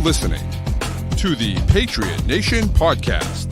listening to the Patriot Nation Podcast.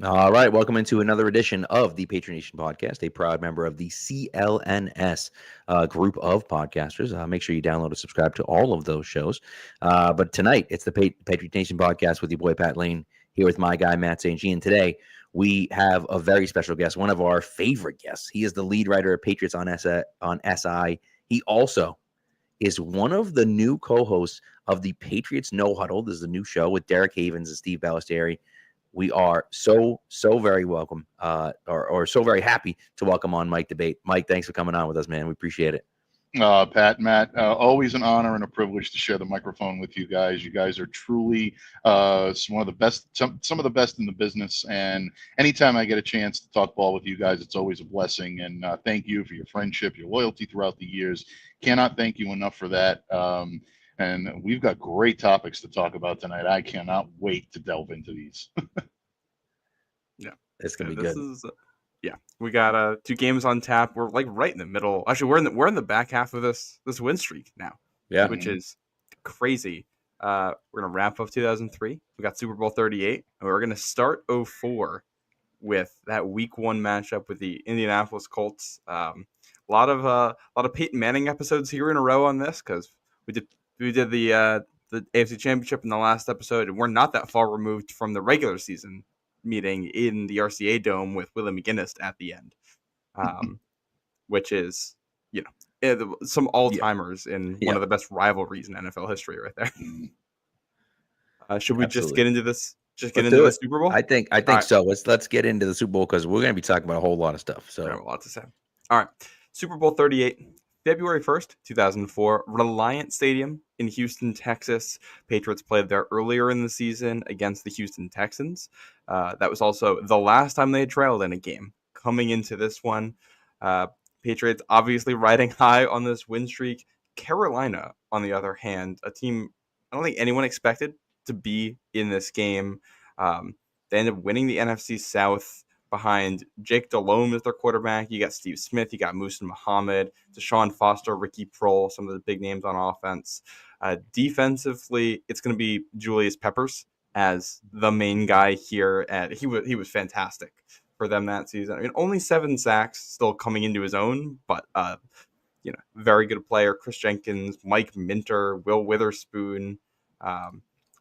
All right, welcome into another edition of the Patriot Nation Podcast, a proud member of the CLNS group of podcasters. Make sure you download and subscribe to all of those shows. But tonight, it's the Patriot Nation Podcast with your boy Pat Lane, here with my guy Matt St. Jean. Today, we have a very special guest, one of our favorite guests. He is the lead writer of Patriots on SI. He also is one of the new co-hosts of the Patriots No Huddle. This is a new show with Derek Havens and Steve Ballestieri. We are so very welcome, or so very happy to welcome on Mike Debate. Mike, thanks for coming on with us, man. We appreciate it. Pat, Matt, always an honor and a privilege to share the microphone with you guys. You guys are truly some of the best in the business. And anytime I get a chance to talk ball with you guys, it's always a blessing. And thank you for your friendship, your loyalty throughout the years. Cannot thank you enough for that. And we've got great topics to talk about tonight. I cannot wait to delve into these. Yeah, it's gonna be good. We got 2 games on tap. We're like right in the middle. Actually, we're in the back half of this win streak now. Yeah, which is crazy. We're gonna wrap up 2003. We got Super Bowl 38, and we're gonna start 04 with that Week 1 matchup with the Indianapolis Colts. A lot of Peyton Manning episodes here in a row on this because we did the AFC Championship in the last episode, and we're not that far removed from the regular season meeting in the RCA Dome with Willie McGinnis at the end, which is, some all-timers in one of the best rivalries in NFL history right there. Should we just get into this? Just get into the Super Bowl? I think so. Let's get into the Super Bowl because we're going to be talking about a whole lot of stuff. So I have a lot to say. All right. Super Bowl 38. February 1st, 2004, Reliant Stadium in Houston, Texas. Patriots played there earlier in the season against the Houston Texans. That was also the last time they had trailed in a game. Coming into this one, Patriots obviously riding high on this win streak. Carolina, on the other hand, a team I don't think anyone expected to be in this game. They ended up winning the NFC South behind Jake Delhomme as their quarterback. You got Steve Smith, you got Musa Muhammad, Deshaun Foster, Ricky Prohl, some of the big names on offense. Defensively, it's going to be Julius Peppers as the main guy here. And he was fantastic for them that season. I mean, only 7 sacks, still coming into his own, but very good player. Chris Jenkins, Mike Minter, Will Witherspoon.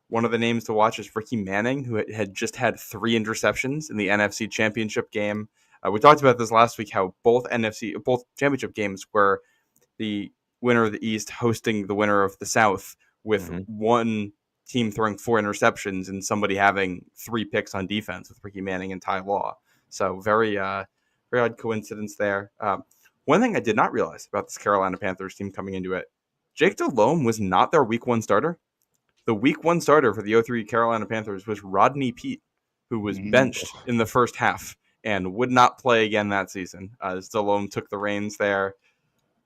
One of the names to watch is Ricky Manning, who had just had 3 interceptions in the NFC Championship game. We talked about this last week, how both championship games were the winner of the East hosting the winner of the South, with one team throwing 4 interceptions and somebody having 3 picks on defense with Ricky Manning and Ty Law. So very odd coincidence there. One thing I did not realize about this Carolina Panthers team coming into it, Jake Delhomme was not their Week 1 starter. The Week 1 starter for the 03 Carolina Panthers was Rodney Peete, who was benched in the first half and would not play again that season. Delhomme took the reins there.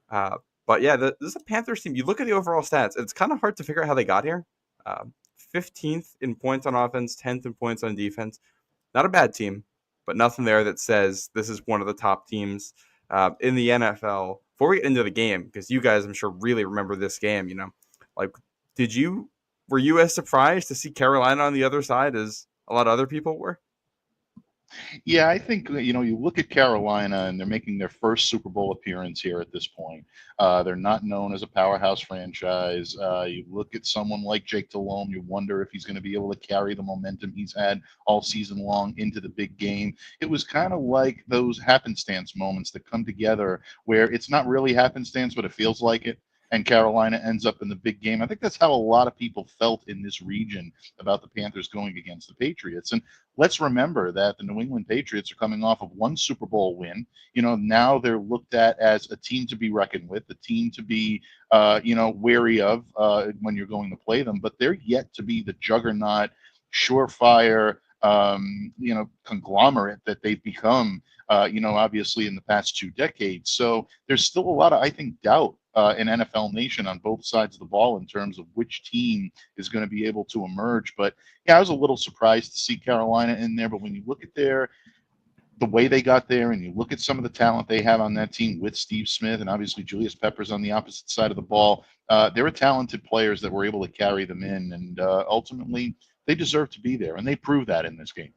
But yeah, this is a Panthers team. You look at the overall stats, it's kind of hard to figure out how they got here. 15th in points on offense, 10th in points on defense. Not a bad team, but nothing there that says this is one of the top teams in the NFL. Before we get into the game, because you guys, I'm sure, really remember this game, were you as surprised to see Carolina on the other side as a lot of other people were? Yeah, I think, you look at Carolina and they're making their first Super Bowl appearance here at this point. They're not known as a powerhouse franchise. You look at someone like Jake Delhomme, you wonder if he's going to be able to carry the momentum he's had all season long into the big game. It was kind of like those happenstance moments that come together where it's not really happenstance, but it feels like it. And Carolina ends up in the big game. I think that's how a lot of people felt in this region about the Panthers going against the Patriots. And let's remember that the New England Patriots are coming off of 1 Super Bowl win. Now they're looked at as a team to be reckoned with, a team to be, wary of when you're going to play them. But they're yet to be the juggernaut, surefire, conglomerate that they've become obviously in the past 2 decades. So there's still a lot of, I think, doubt in NFL Nation on both sides of the ball in terms of which team is going to be able to emerge. But yeah, I was a little surprised to see Carolina in there. But when you look at the way they got there, and you look at some of the talent they have on that team with Steve Smith and obviously Julius Peppers on the opposite side of the ball, there were talented players that were able to carry them in, and ultimately they deserve to be there, and they proved that in this game.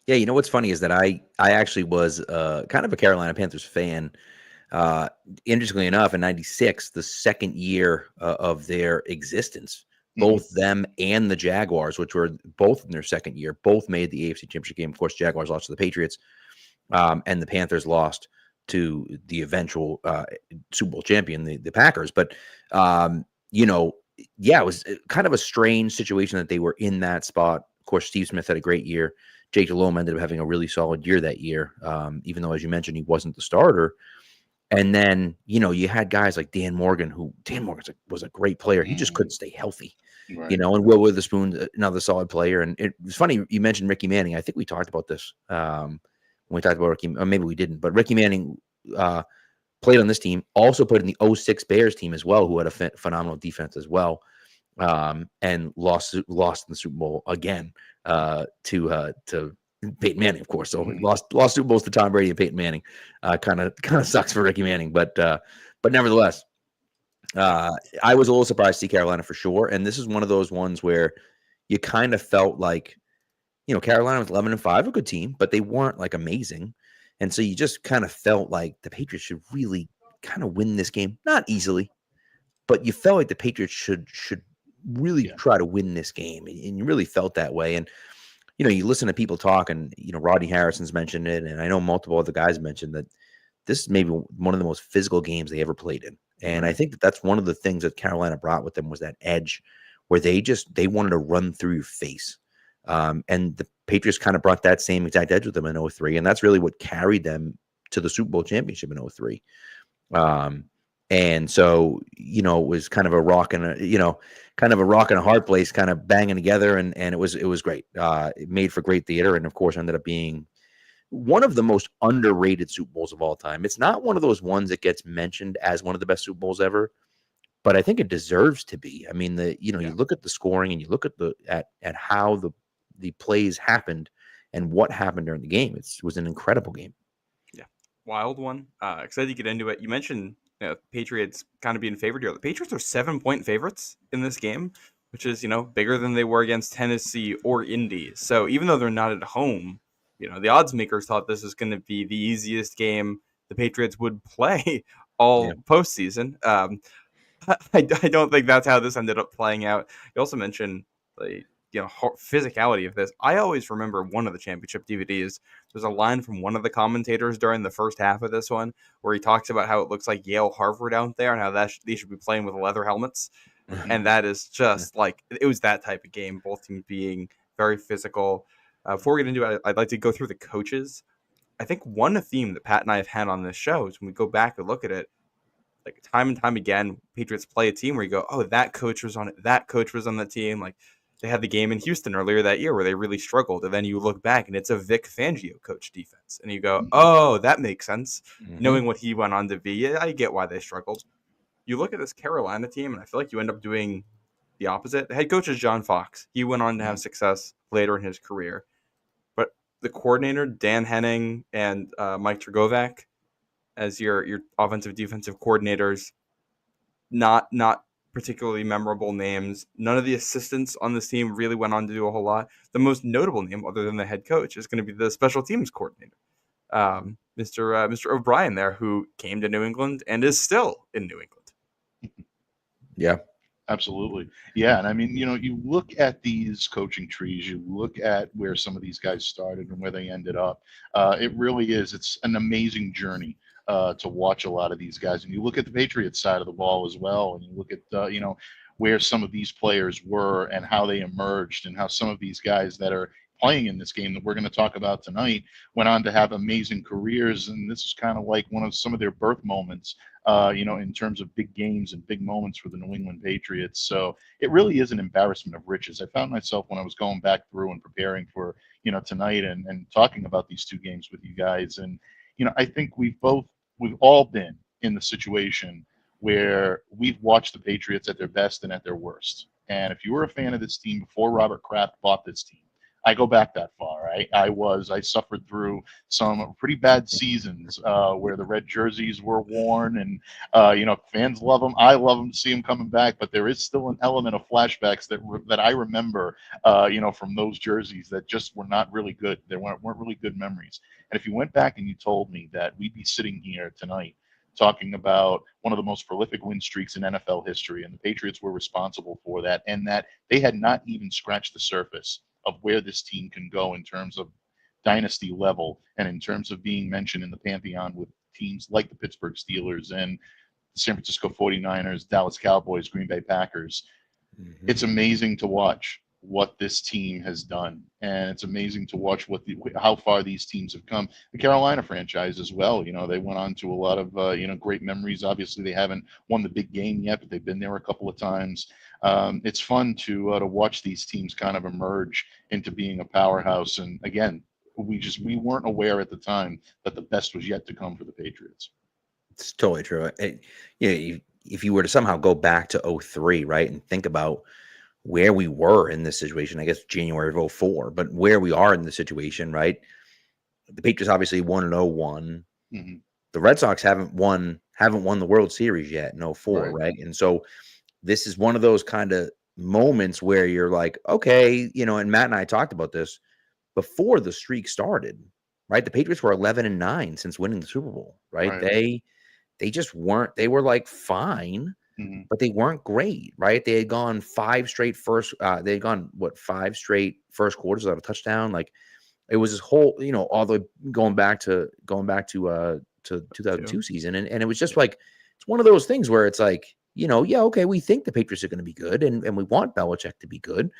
Yeah, you know what's funny is that I actually was kind of a Carolina Panthers fan. Interestingly enough, in '96, the second year of their existence, both them and the Jaguars, which were both in their second year, both made the AFC Championship game. Of course, Jaguars lost to the Patriots, and the Panthers lost to the eventual Super Bowl champion, the Packers. But yeah, it was kind of a strange situation that they were in that spot. Of course, Steve Smith had a great year. Jake Delhomme ended up having a really solid year that year, even though, as you mentioned, he wasn't the starter. And then, you had guys like Dan Morgan, was a great player. He just couldn't stay healthy, Right. and Will Witherspoon, another solid player. And it was funny, you mentioned Ricky Manning. I think we talked about this when we talked about Ricky, or maybe we didn't, but Ricky Manning played on this team, also played in the '06 Bears team as well, who had a phenomenal defense as well, and lost in the Super Bowl again to Peyton Manning, of course. So lost Super Bowls to Tom Brady and Peyton Manning. Kind of sucks for Ricky Manning, but nevertheless, I was a little surprised to see Carolina for sure. And this is one of those ones where you kind of felt like, Carolina was 11-5, a good team, but they weren't like amazing. And so you just kind of felt like the Patriots should really kind of win this game, not easily, but you felt like the Patriots should really try to win this game, and you really felt that way. And you listen to people talk, and Rodney Harrison's mentioned it, and I know multiple other guys mentioned that this is maybe one of the most physical games they ever played in. And I think that's one of the things that Carolina brought with them was that edge, where they wanted to run through your face. And the Patriots kind of brought that same exact edge with them in 2003, and that's really what carried them to the Super Bowl championship in 2003. And so, it was kind of a rock and a hard place, kind of banging together. And it was great. It made for great theater. And of course ended up being one of the most underrated Super Bowls of all time. It's not one of those ones that gets mentioned as one of the best Super Bowls ever, but I think it deserves to be. I mean, you look at the scoring, and you look at at how the plays happened and what happened during the game. It was an incredible game. Yeah. Wild one. Excited to get into it. You mentioned Patriots kind of being favored here. The Patriots are 7-point favorites in this game, which is, bigger than they were against Tennessee or Indy. So even though they're not at home, the odds makers thought this was going to be the easiest game the Patriots would play all postseason. I don't think that's how this ended up playing out. You also mentioned the physicality of this. I always remember one of the championship DVDs. There's a line from one of the commentators during the first half of this one where he talks about how it looks like Yale Harvard out there and how they should be playing with leather helmets. And that is just like, it was that type of game, both teams being very physical. Before we get into it, I'd like to go through the coaches. I think one theme that Pat and I have had on this show is when we go back and look at it, like time and time again, Patriots play a team where you go, oh, that coach was on it. That coach was on the team. Like, they had the game in Houston earlier that year where they really struggled. And then you look back and it's a Vic Fangio coach defense. And you go, oh, that makes sense. Knowing what he went on to be, I get why they struggled. You look at this Carolina team, and I feel like you end up doing the opposite. The head coach is John Fox. He went on to have success later in his career. But the coordinator, Dan Henning and Mike Trgovac, as your offensive defensive coordinators, not particularly memorable names. None of the assistants on this team really went on to do a whole lot. The most notable name, other than the head coach, is going to be the special teams coordinator, Mr. O'Brien there, who came to New England and is still in New England. Yeah. Absolutely. Yeah. And I mean, you look at these coaching trees, you look at where some of these guys started and where they ended up. It really is. It's an amazing journey to watch a lot of these guys. And you look at the Patriots side of the ball as well. And you look at, where some of these players were and how they emerged, and how some of these guys that are playing in this game that we're going to talk about tonight went on to have amazing careers. And this is kind of like some of their birth moments, in terms of big games and big moments for the New England Patriots. So it really is an embarrassment of riches. I found myself when I was going back through and preparing for, tonight and talking about these two games with you guys. And I think we've all been in the situation where we've watched the Patriots at their best and at their worst. And if you were a fan of this team before Robert Kraft bought this team, I go back that far. I suffered through some pretty bad seasons where the red jerseys were worn, and fans love them. I love them to see them coming back, but there is still an element of flashbacks that I remember, from those jerseys that just were not really good. They weren't really good memories. And if you went back and you told me that we'd be sitting here tonight talking about one of the most prolific win streaks in NFL history, and the Patriots were responsible for that, and that they had not even scratched the surface of where this team can go in terms of dynasty level and in terms of being mentioned in the pantheon with teams like the Pittsburgh Steelers and the San Francisco 49ers, Dallas Cowboys, Green Bay Packers. It's amazing to watch what this team has done, and it's amazing to watch how far these teams have come. The Carolina franchise as well, they went on to a lot of great memories. Obviously they haven't won the big game yet, but they've been there a couple of times. It's fun to watch these teams kind of emerge into being a powerhouse, and again, we weren't aware at the time that the best was yet to come for the Patriots. It's totally true. If you were to somehow go back to 2003, right, and think about where we were in this situation, I guess January of 2004, but where we are in the situation, right? The Patriots obviously won in 2001. Mm-hmm. The Red Sox haven't won the World Series yet in 2004, right? And so this is one of those kind of moments where you're like, okay, and Matt and I talked about this before the streak started, right? The Patriots were 11-9 since winning the Super Bowl, right? They just weren't, they were like fine, but they weren't great, right? They had gone five straight first quarters without a touchdown. Like it was this whole, all the way going back to 2002 season. And it was just like, it's one of those things where it's like, okay, we think the Patriots are going to be good and we want Belichick to be good.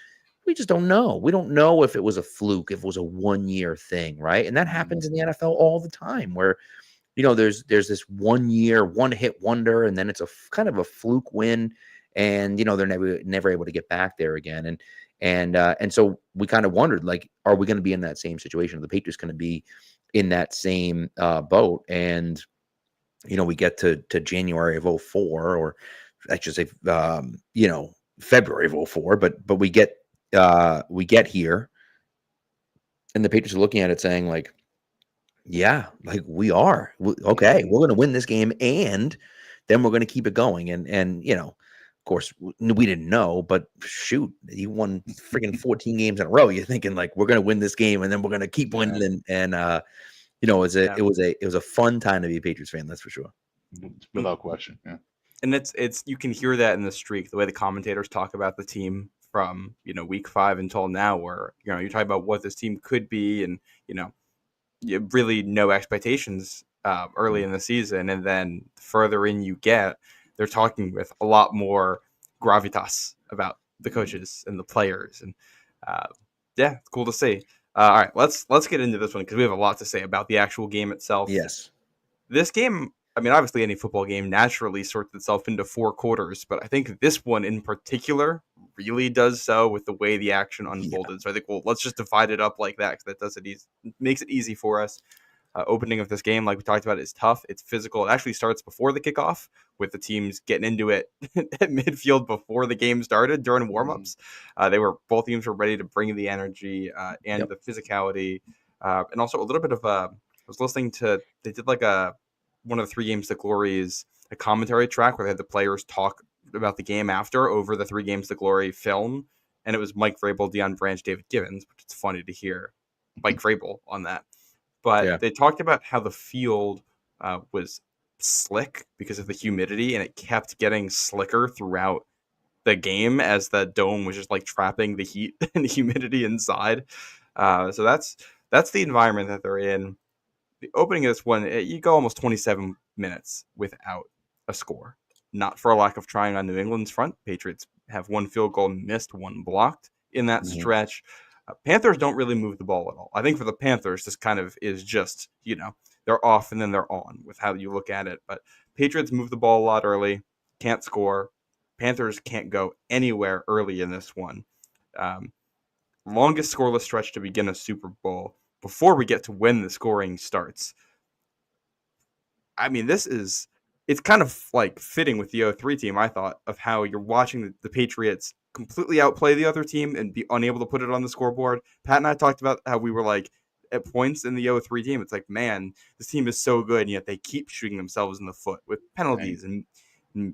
We just don't know. We don't know if it was a fluke, if it was a 1-year thing, right? And that happens in the NFL all the time where, there's this 1 year, one hit wonder, and then it's a kind of a fluke win, and they're never able to get back there again. And so we kind of wondered, like, are we going to be in that same situation? Are the Patriots going to be in that same boat? And we get to January of 2004, or I should say, February of 2004, but we get here, and the Patriots are looking at it saying, like, yeah, like we are. Okay, we're going to win this game, and then we're going to keep it going. And of course, we didn't know, but shoot, you won freaking 14 games in a row. You're thinking like we're going to win this game, and then we're going to keep winning. And it was a fun time to be a Patriots fan. That's for sure, without question. Yeah, and it's you can hear that in the streak, the way the commentators talk about the team from week 5 until now, where you're talking about what this team could be, and really no expectations early in the season, and then the further in you get, they're talking with a lot more gravitas about the coaches and the players, and it's cool to see. All right, let's get into this one because we have a lot to say about the actual game itself. Yes, this game, I mean, obviously any football game naturally sorts itself into 4 quarters, but I think this one in particular really does so with the way the action unfolded. Yeah. So I think, let's just divide it up like that because that does it easy, makes it easy for us. Opening of this game, like we talked about, is tough. It's physical. It actually starts before the kickoff with the teams getting into it at midfield before the game started during warmups. Both teams were ready to bring the energy and the physicality, and also a little bit of I was listening to, they did like one of the 3 Games to Glory's a commentary track where they had the players talk about the game after over the 3 Games to Glory film, and it was Mike Vrabel, Deion Branch, David Givens, which it's funny to hear Mike Vrabel on that. But they talked about how the field was slick because of the humidity, and it kept getting slicker throughout the game as the dome was just like trapping the heat and the humidity inside. So that's the environment that they're in. The opening of this one, you go almost 27 minutes without a score. Not for a lack of trying on New England's front. Patriots have 1 field goal missed, 1 blocked in that stretch. Panthers don't really move the ball at all. I think for the Panthers, this kind of is just, they're off and then they're on with how you look at it. But Patriots move the ball a lot early, can't score. Panthers can't go anywhere early in this one. Longest scoreless stretch to begin a Super Bowl before we get to when the scoring starts. I mean, it's kind of like fitting with the 0-3 team, I thought, of how you're watching the Patriots completely outplay the other team and be unable to put it on the scoreboard. Pat and I talked about how we were like, at points in the 0-3 team, it's like, man, this team is so good, and yet they keep shooting themselves in the foot with penalties and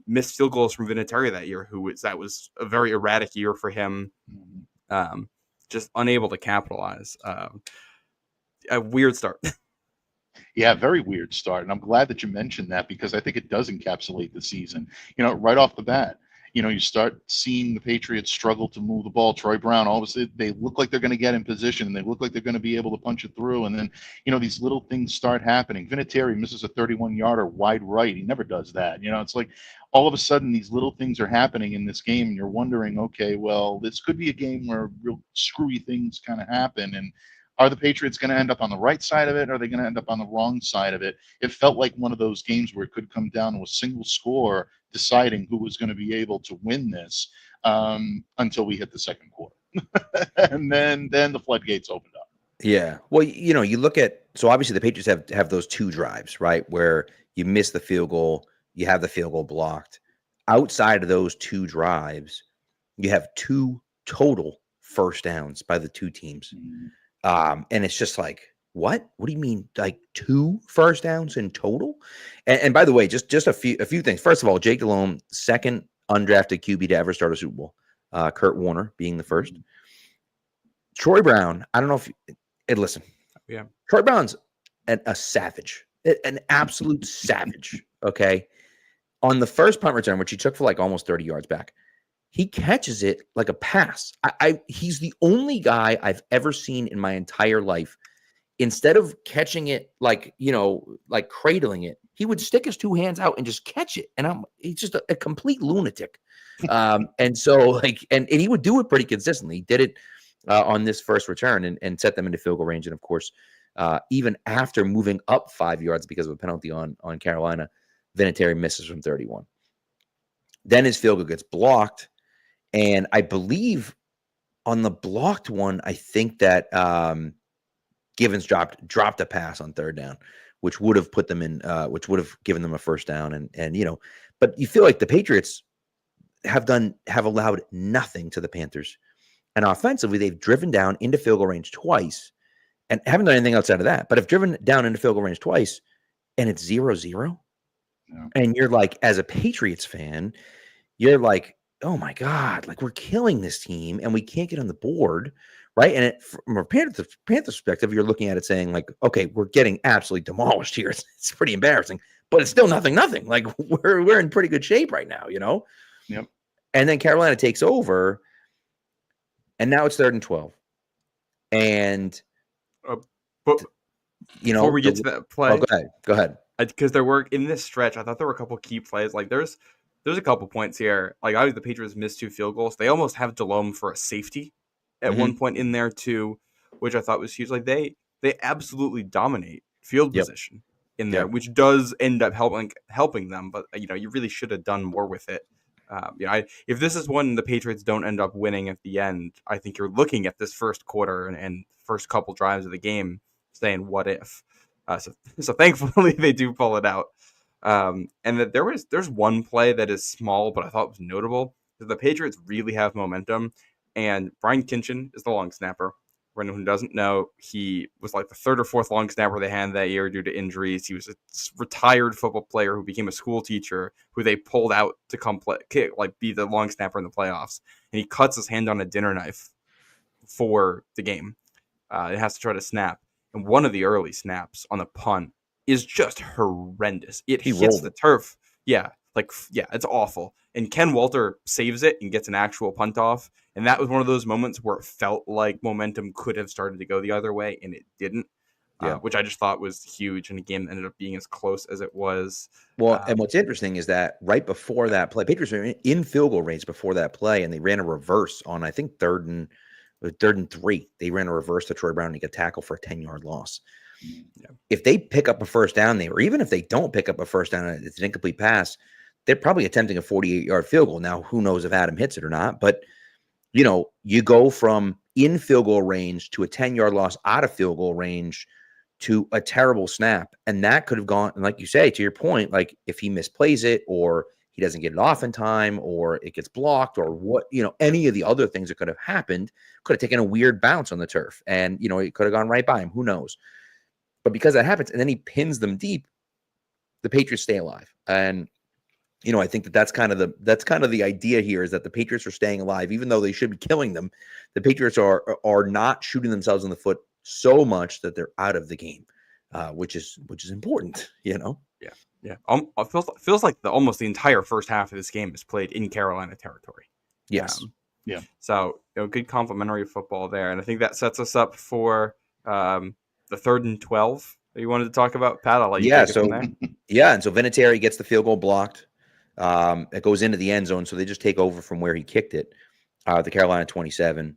missed field goals from Vinatieri that year, that was a very erratic year for him, just unable to capitalize. A weird start. Yeah, very weird start. And I'm glad that you mentioned that because I think it does encapsulate the season. Right off the bat, you start seeing the Patriots struggle to move the ball. Troy Brown, all of a sudden, they look like they're going to get in position and they look like they're going to be able to punch it through. And then, these little things start happening. Vinatieri misses a 31-yarder wide right. He never does that. It's like all of a sudden these little things are happening in this game and you're wondering, okay, well, this could be a game where real screwy things kind of happen. And are the Patriots going to end up on the right side of it? Or are they going to end up on the wrong side of it? It felt like one of those games where it could come down to a single score deciding who was going to be able to win this until we hit the second quarter. And then the floodgates opened up. Yeah. Well, you look at, so obviously the Patriots have those two drives, right? Where you miss the field goal, you have the field goal blocked. Outside of those two drives, you have 2 total first downs by the two teams. And it's just like, what do you mean? Like 2 first downs in total? And by the way, just a few things. First of all, Jake Delhomme, second undrafted QB to ever start a Super Bowl. Kurt Warner being the first. Troy Brown, I don't know if listen. Yeah. Troy Brown's a savage, an absolute savage. Okay. On the first punt return, which he took for like almost 30 yards back, he catches it like a pass. He's the only guy I've ever seen in my entire life. Instead of catching it like cradling it, he would stick his 2 hands out and just catch it. And he's just a complete lunatic. And so and he would do it pretty consistently. He did it on this first return and set them into field goal range. And of course, even after moving up 5 yards because of a penalty on Carolina, Vinatieri misses from 31. Then his field goal gets blocked. And I believe on the blocked one, I think that Givens dropped a pass on third down, which would have put them in, which would have given them a first down. And but you feel like the Patriots have allowed nothing to the Panthers. And offensively, they've driven down into field goal range twice and haven't done anything outside of that, but have driven down into field goal range twice, and it's 0-0. Yeah. And you're like, as a Patriots fan, you're like, oh my God, like we're killing this team and we can't get on the board, right? And from a Panthers perspective, you're looking at it saying like, okay, we're getting absolutely demolished here. It's pretty embarrassing, but it's still nothing. Like we're in pretty good shape right now, Yep. And then Carolina takes over, and now it's 3rd and 12. And before we get to that play, go ahead. Because there were in this stretch, I thought there were a couple key plays. Like there's a couple points here. Like obviously the Patriots missed 2 field goals. They almost have Delhomme for a safety at one point in there too, which I thought was huge. Like they absolutely dominate field position in there, which does end up helping them. But you really should have done more with it. If this is one the Patriots don't end up winning at the end, I think you're looking at this first quarter and first couple drives of the game saying, what if? So thankfully they do pull it out. And that there's one play that is small, but I thought was notable. That the Patriots really have momentum, and Brian Kinchin is the long snapper. For anyone who doesn't know, he was like the 3rd or 4th long snapper they had that year due to injuries. He was a retired football player who became a school teacher who they pulled out to come be the long snapper in the playoffs. And he cuts his hand on a dinner knife for the game. It has to try to snap. And one of the early snaps on the punt is just horrendous. It hits the turf. Yeah, it's awful. And Ken Walter saves it and gets an actual punt off. And that was one of those moments where it felt like momentum could have started to go the other way, and it didn't, which I just thought was huge. And again, ended up being as close as it was. Well, and what's interesting is that right before that play, Patriots were in field goal range before that play, and they ran a reverse on, I think, 3rd and 3. They ran a reverse to Troy Brown and he got tackled for a 10-yard loss. Yeah. If they pick up a first down there, or even if they don't pick up a first down, it's an incomplete pass, they're probably attempting a 48-yard field goal. Now, who knows if Adam hits it or not, but you go from in field goal range to a 10-yard loss out of field goal range to a terrible snap. And that could have gone, and like you say, to your point, like if he misplays it or he doesn't get it off in time or it gets blocked or what, any of the other things that could have happened, could have taken a weird bounce on the turf and, it could have gone right by him. Who knows? But because that happens and then he pins them deep, the Patriots stay alive. And, I think that's kind of the idea here, is that the Patriots are staying alive, even though they should be killing them. The Patriots are not shooting themselves in the foot so much that they're out of the game, which is important, Yeah. It feels like almost the entire first half of this game is played in Carolina territory. Yes. Yeah. So good complementary football there, and I think that sets us up for the 3rd and 12 that you wanted to talk about, Pat. I'll let you take it from there. Yeah, and so Vinatieri gets the field goal blocked. It goes into the end zone, so they just take over from where he kicked it, the Carolina 27.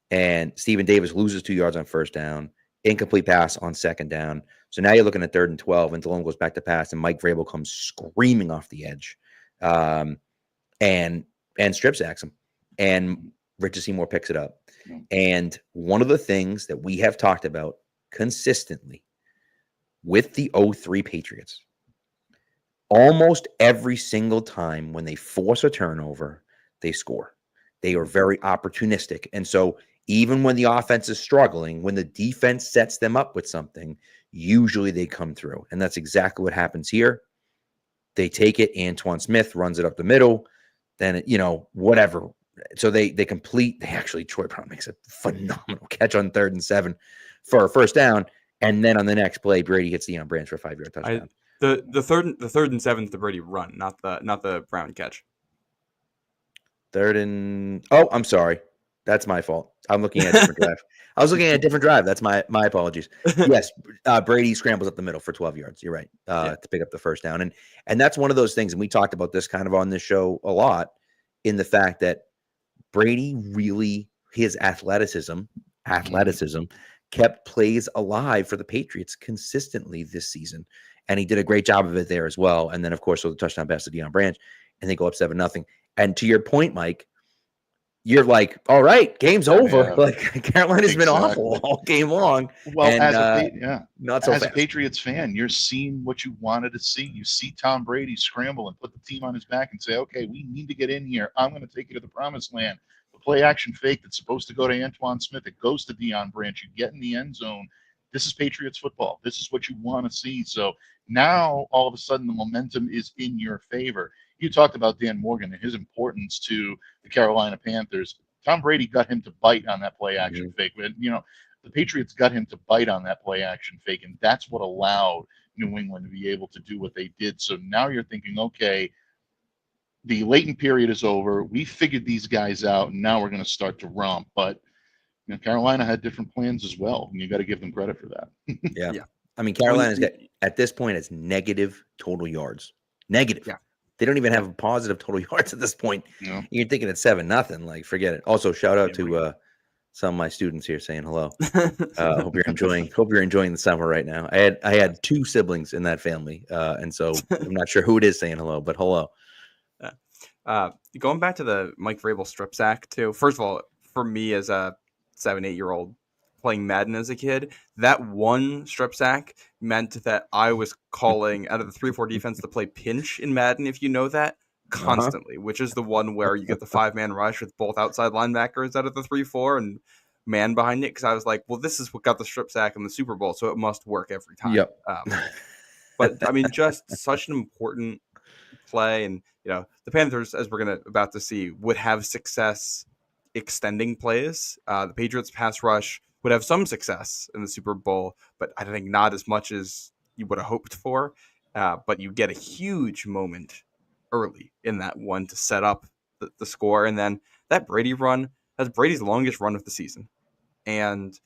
And Stephen Davis loses 2 yards on first down, incomplete pass on second down. So now you're looking at 3rd and 12, and Delhomme goes back to pass, and Mike Vrabel comes screaming off the edge, and strip sacks him, and Richard Seymour picks it up. And one of the things that we have talked about consistently with the 03 Patriots, almost every single time when they force a turnover, they score. They are very opportunistic. And so even when the offense is struggling, when the defense sets them up with something, usually they come through. And that's exactly what happens here. They take it. Antoine Smith runs it up the middle. Then, whatever. So they actually, Troy Brown makes a phenomenal catch on 3rd and 7 for a first down. And then on the next play, Brady hits Deion Branch for a 5-yard touchdown. The third and 7th, the Brady run, not the Brown catch. 3rd and I'm sorry, that's my fault. I'm looking at a different drive. I was looking at a different drive. That's my apologies. Yes, Brady scrambles up the middle for 12 yards. You're right, to pick up the first down, and that's one of those things. And we talked about this kind of on this show a lot, in the fact that Brady really, his athleticism kept plays alive for the Patriots consistently this season. And he did a great job of it there as well. And then, of course, with the touchdown pass to Deion Branch, and they go up 7-0. And to your point, Mike, you're like, all right, game's over. Yeah, like Carolina's been awful all game long. Well, and, not so as fast. a Patriots fan, you're seeing what you wanted to see. You see Tom Brady scramble and put the team on his back and say, okay, we need to get in here. I'm going to take you to the promised land. The play action fake that's supposed to go to Antoine Smith, it goes to Deion Branch. You get in the end zone. This is Patriots football. This is what you want to see. So now all of a sudden the momentum is in your favor. You talked about Dan Morgan and his importance to the Carolina Panthers. Tom Brady got him to bite on that play action fake. But, the Patriots got him to bite on that play action fake, and that's what allowed New England to be able to do what they did. So now you're thinking, okay, the latent period is over. We figured these guys out, and now we're going to start to romp. But Carolina had different plans as well, and you got to give them credit for that. Yeah. I mean, Carolina's got, at this point, it's negative total yards. Negative. Yeah. They don't even have a positive total yards at this point. Yeah. You're thinking it's 7-0. Like, forget it. Also, shout out to some of my students here saying hello. Hope you're enjoying the summer right now. I had 2 siblings in that family, and so I'm not sure who it is saying hello, but hello. Going back to the Mike Vrabel strip sack too. First of all, for me as a 7-8-year-old playing Madden as a kid, that one strip sack meant that I was calling out of the 3-4 defense to play pinch in Madden, if you know that, constantly, which is the one where you get the 5-man rush with both outside linebackers out of the 3-4 and man behind it. Because I was like, well, this is what got the strip sack in the Super Bowl, so it must work every time. Yep. But I mean, just such an important play, and the Panthers, as we're about to see, would have success extending plays. The Patriots pass rush would have some success in the Super Bowl, but I think not as much as you would have hoped for. But you get a huge moment early in that one to set up the score, and then that Brady run, that's Brady's longest run of the season, and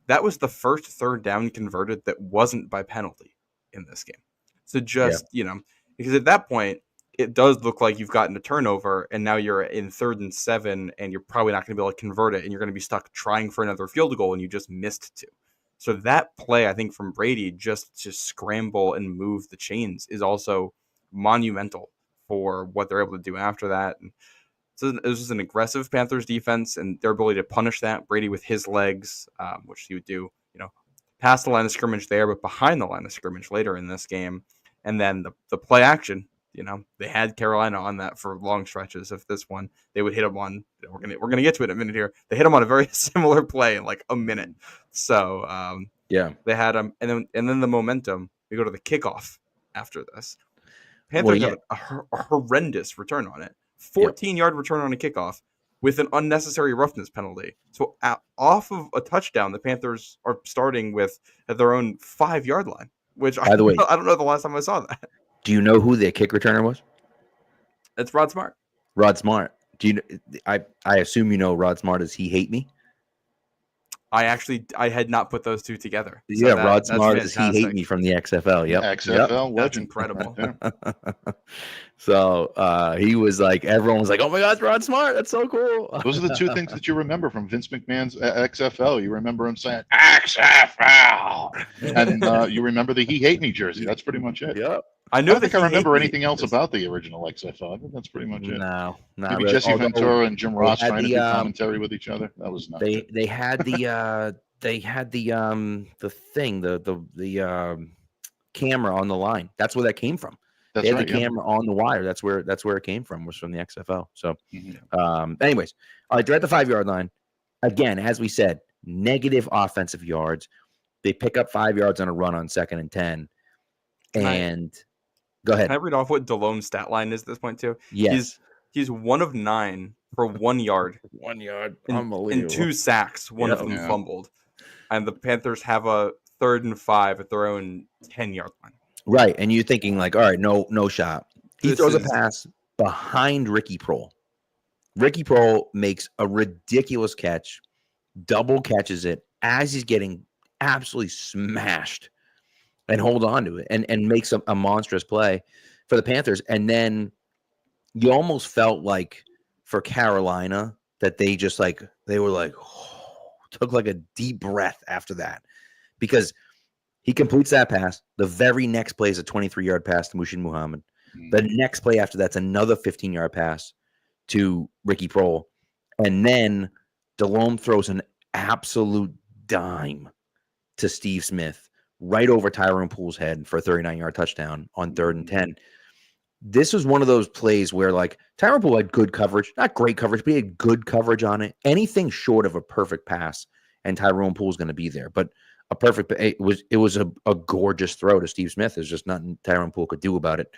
that was the first 3rd down converted that wasn't by penalty in this game. So because at that point it does look like you've gotten a turnover, and now you're in 3rd and 7, and you're probably not going to be able to convert it, and you're going to be stuck trying for another field goal, and you just missed 2. So that play, I think, from Brady just to scramble and move the chains is also monumental for what they're able to do after that. And so it was just an aggressive Panthers defense, and their ability to punish that. Brady with his legs, which he would do, past the line of scrimmage there, but behind the line of scrimmage later in this game. And then the play action, they had Carolina on that for long stretches. If this one, they would hit them on. We're gonna get to it in a minute here. They hit them on a very similar play in like a minute. So Yeah, they had them, and then the momentum. We go to the kickoff after this. Panthers have a horrendous return on it. 14-yard return on a kickoff with an unnecessary roughness penalty. So off of a touchdown, the Panthers are starting with at their own 5-yard line. Which, by the way, I don't know the last time I saw that. Do you know who their kick returner was? It's Rod Smart. Rod Smart. Do you? I assume you know Rod Smart as He Hate Me. I had not put those two together. So yeah, Rod Smart is He Hate Me from the XFL. Yep, XFL, that's incredible. So he was like, everyone was like, "Oh my God, it's Rod Smart! That's so cool." Those are the two things that you remember from Vince McMahon's XFL. You remember him saying XFL, and you remember the He Hate Me jersey. That's pretty much it. Yep. I don't think I remember anything else about the original XFL. I think that's pretty much it. No, not maybe really. Jesse Ventura and Jim Ross trying to do commentary with each other. That was not. They had the thing, the camera on the line. That's where that came from. They had the camera on the wire. That's where it came from. Was from the XFL. So, anyways, all right, they're at the 5-yard line again. As we said, negative offensive yards. They pick up 5 yards on a run on 2nd and 10, and. Go ahead. Can I read off what Dalome's stat line is at this point, too? Yes. He's 1 of 9 for 1 yard. 1 yard. Unbelievable. And 2 sacks, one of them fumbled. And the Panthers have a 3rd and 5 at their own 10-yard line. Right. And you're thinking, like, all right, no shot. He throws a pass behind Ricky Prohl. Ricky Prohl makes a ridiculous catch, double catches it as he's getting absolutely smashed. And hold on to it and makes a monstrous play for the Panthers. And then you almost felt like for Carolina that they just they were like, took like a deep breath after that, because he completes that pass. The very next play is a 23-yard pass to Muhsin Muhammad. The next play after that's another 15-yard pass to Ricky Prohl. And then Delhomme throws an absolute dime to Steve Smith right over Tyrone Poole's head for a 39-yard touchdown on 3rd and 10. This was one of those plays where, like, Tyrone Poole had good coverage, not great coverage, but he had good coverage on it. Anything short of a perfect pass, and Tyrone Poole's going to be there. But a perfect, it was a gorgeous throw to Steve Smith. There's just nothing Tyrone Poole could do about it.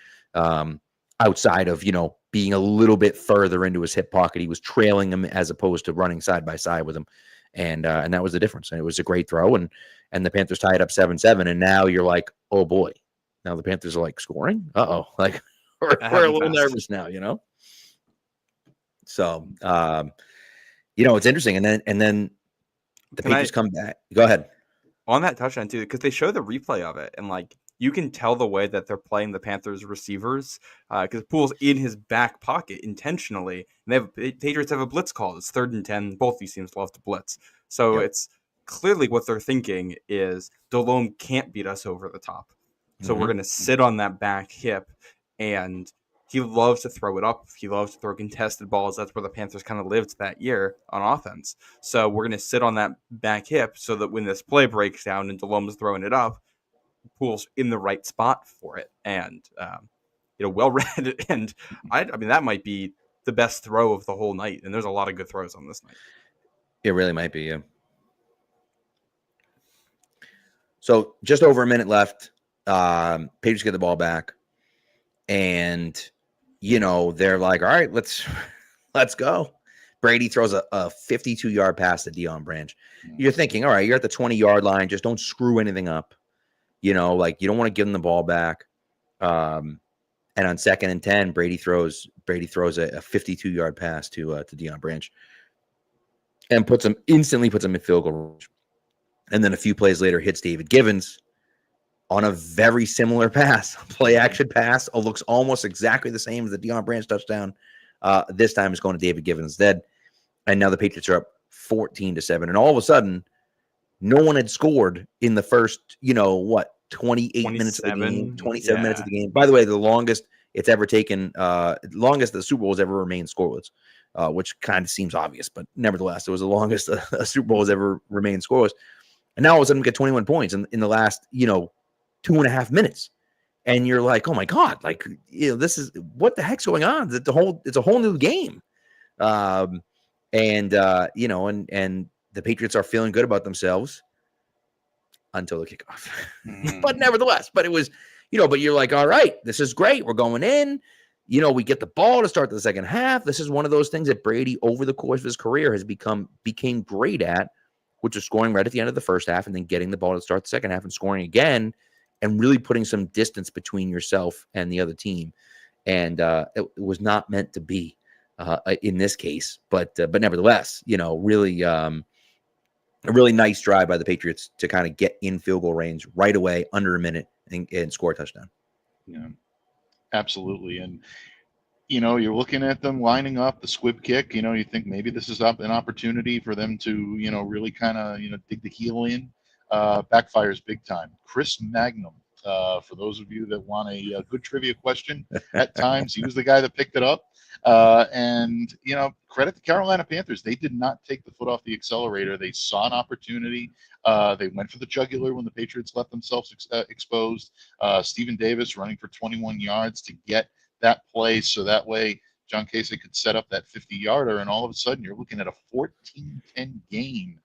Outside of, being a little bit further into his hip pocket, he was trailing him as opposed to running side by side with him. And that was the difference. And it was a great throw. And the Panthers tied up 7-7. And now you're like, oh boy, now the Panthers are like scoring. Like we're a little nervous now, So, it's interesting. And then the Panthers come back. Go ahead. On that touchdown too, because they show the replay of it, and like you can tell the way that they're playing the Panthers receivers, because Poole's in his back pocket intentionally. And Patriots have a blitz call. It's 3rd and 10. Both these teams love to blitz. So it's clearly what they're thinking is Delhomme can't beat us over the top. So we're going to sit on that back hip, and he loves to throw it up. He loves to throw contested balls. That's where the Panthers kind of lived that year on offense. So we're going to sit on that back hip so that when this play breaks down and Delhomme's throwing it up, Poole's in the right spot for it. And, well read. And I mean, that might be the best throw of the whole night. And there's a lot of good throws on this night. It really might be, yeah. So just over a minute left. Patriots get the ball back. And, they're like, all right, let's go. Brady throws a 52-yard pass to Deion Branch. You're thinking, all right, you're at the 20-yard line. Just don't screw anything up. You don't want to give them the ball back. And on 2nd and 10, Brady throws a 52-yard pass to Deion Branch and instantly puts him in field goal range. And then a few plays later hits David Givens on a very similar pass, play action pass. It looks almost exactly the same as the Deion Branch touchdown. This time it's going to David Givens instead. And now the Patriots are up 14-7. And all of a sudden, no one had scored in the first, 28 minutes of the game, 27 minutes of the game. By the way, the longest it's ever taken, longest the Super Bowl has ever remained scoreless, which kind of seems obvious, but nevertheless, it was the longest a Super Bowl has ever remained scoreless. And now all of a sudden we get 21 points in the last, 2.5 minutes. And you're like, oh my God, like, this is, what the heck's going on? It's a whole new game. And the Patriots are feeling good about themselves until the kickoff. But nevertheless, but it was, but you're like, all right, this is great. We're going in. We get the ball to start the second half. This is one of those things that Brady, over the course of his career, became great at, which is scoring right at the end of the first half and then getting the ball to start the second half and scoring again and really putting some distance between yourself and the other team. And it was not meant to be in this case, but nevertheless, really a really nice drive by the Patriots to kind of get in field goal range right away, under a minute, and score a touchdown. Yeah, absolutely. And, you're looking at them lining up the squib kick. You think maybe this is an opportunity for them to, really kind of, dig the heel in. Backfires big time. Chris Magnum, for those of you that want a good trivia question, at times he was the guy that picked it up. And credit the Carolina Panthers. They did not take the foot off the accelerator. They saw an opportunity. They went for the jugular when the Patriots left themselves exposed. Stephen Davis running for 21 yards to get that play, so that way John Casey could set up that 50-yarder, and all of a sudden you're looking at a 14-10 game.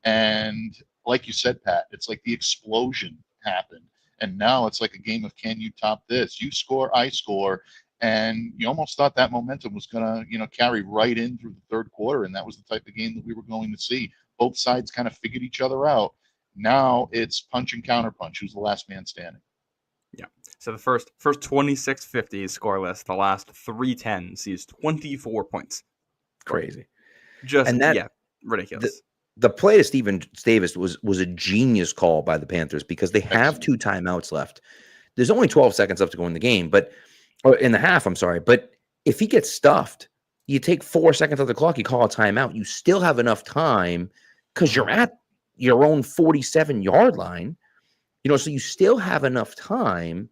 And like you said, Pat, it's like the explosion happened. And now it's like a game of, can you top this? You score, I score. And you almost thought that momentum was going to, carry right in through the third quarter. And that was the type of game that we were going to see. Both sides kind of figured each other out. Now it's punch and counterpunch. Who's the last man standing? Yeah. So the first 26-50 is scoreless. The last 3-10 sees 24 points. Crazy. Ridiculous. The play to Stephen Davis was a genius call by the Panthers because they have 2 timeouts left. There's only 12 seconds left to go in the game, or in the half, I'm sorry. But if he gets stuffed, you take 4 seconds off the clock, you call a timeout. You still have enough time because you're at your own 47-yard line. So you still have enough time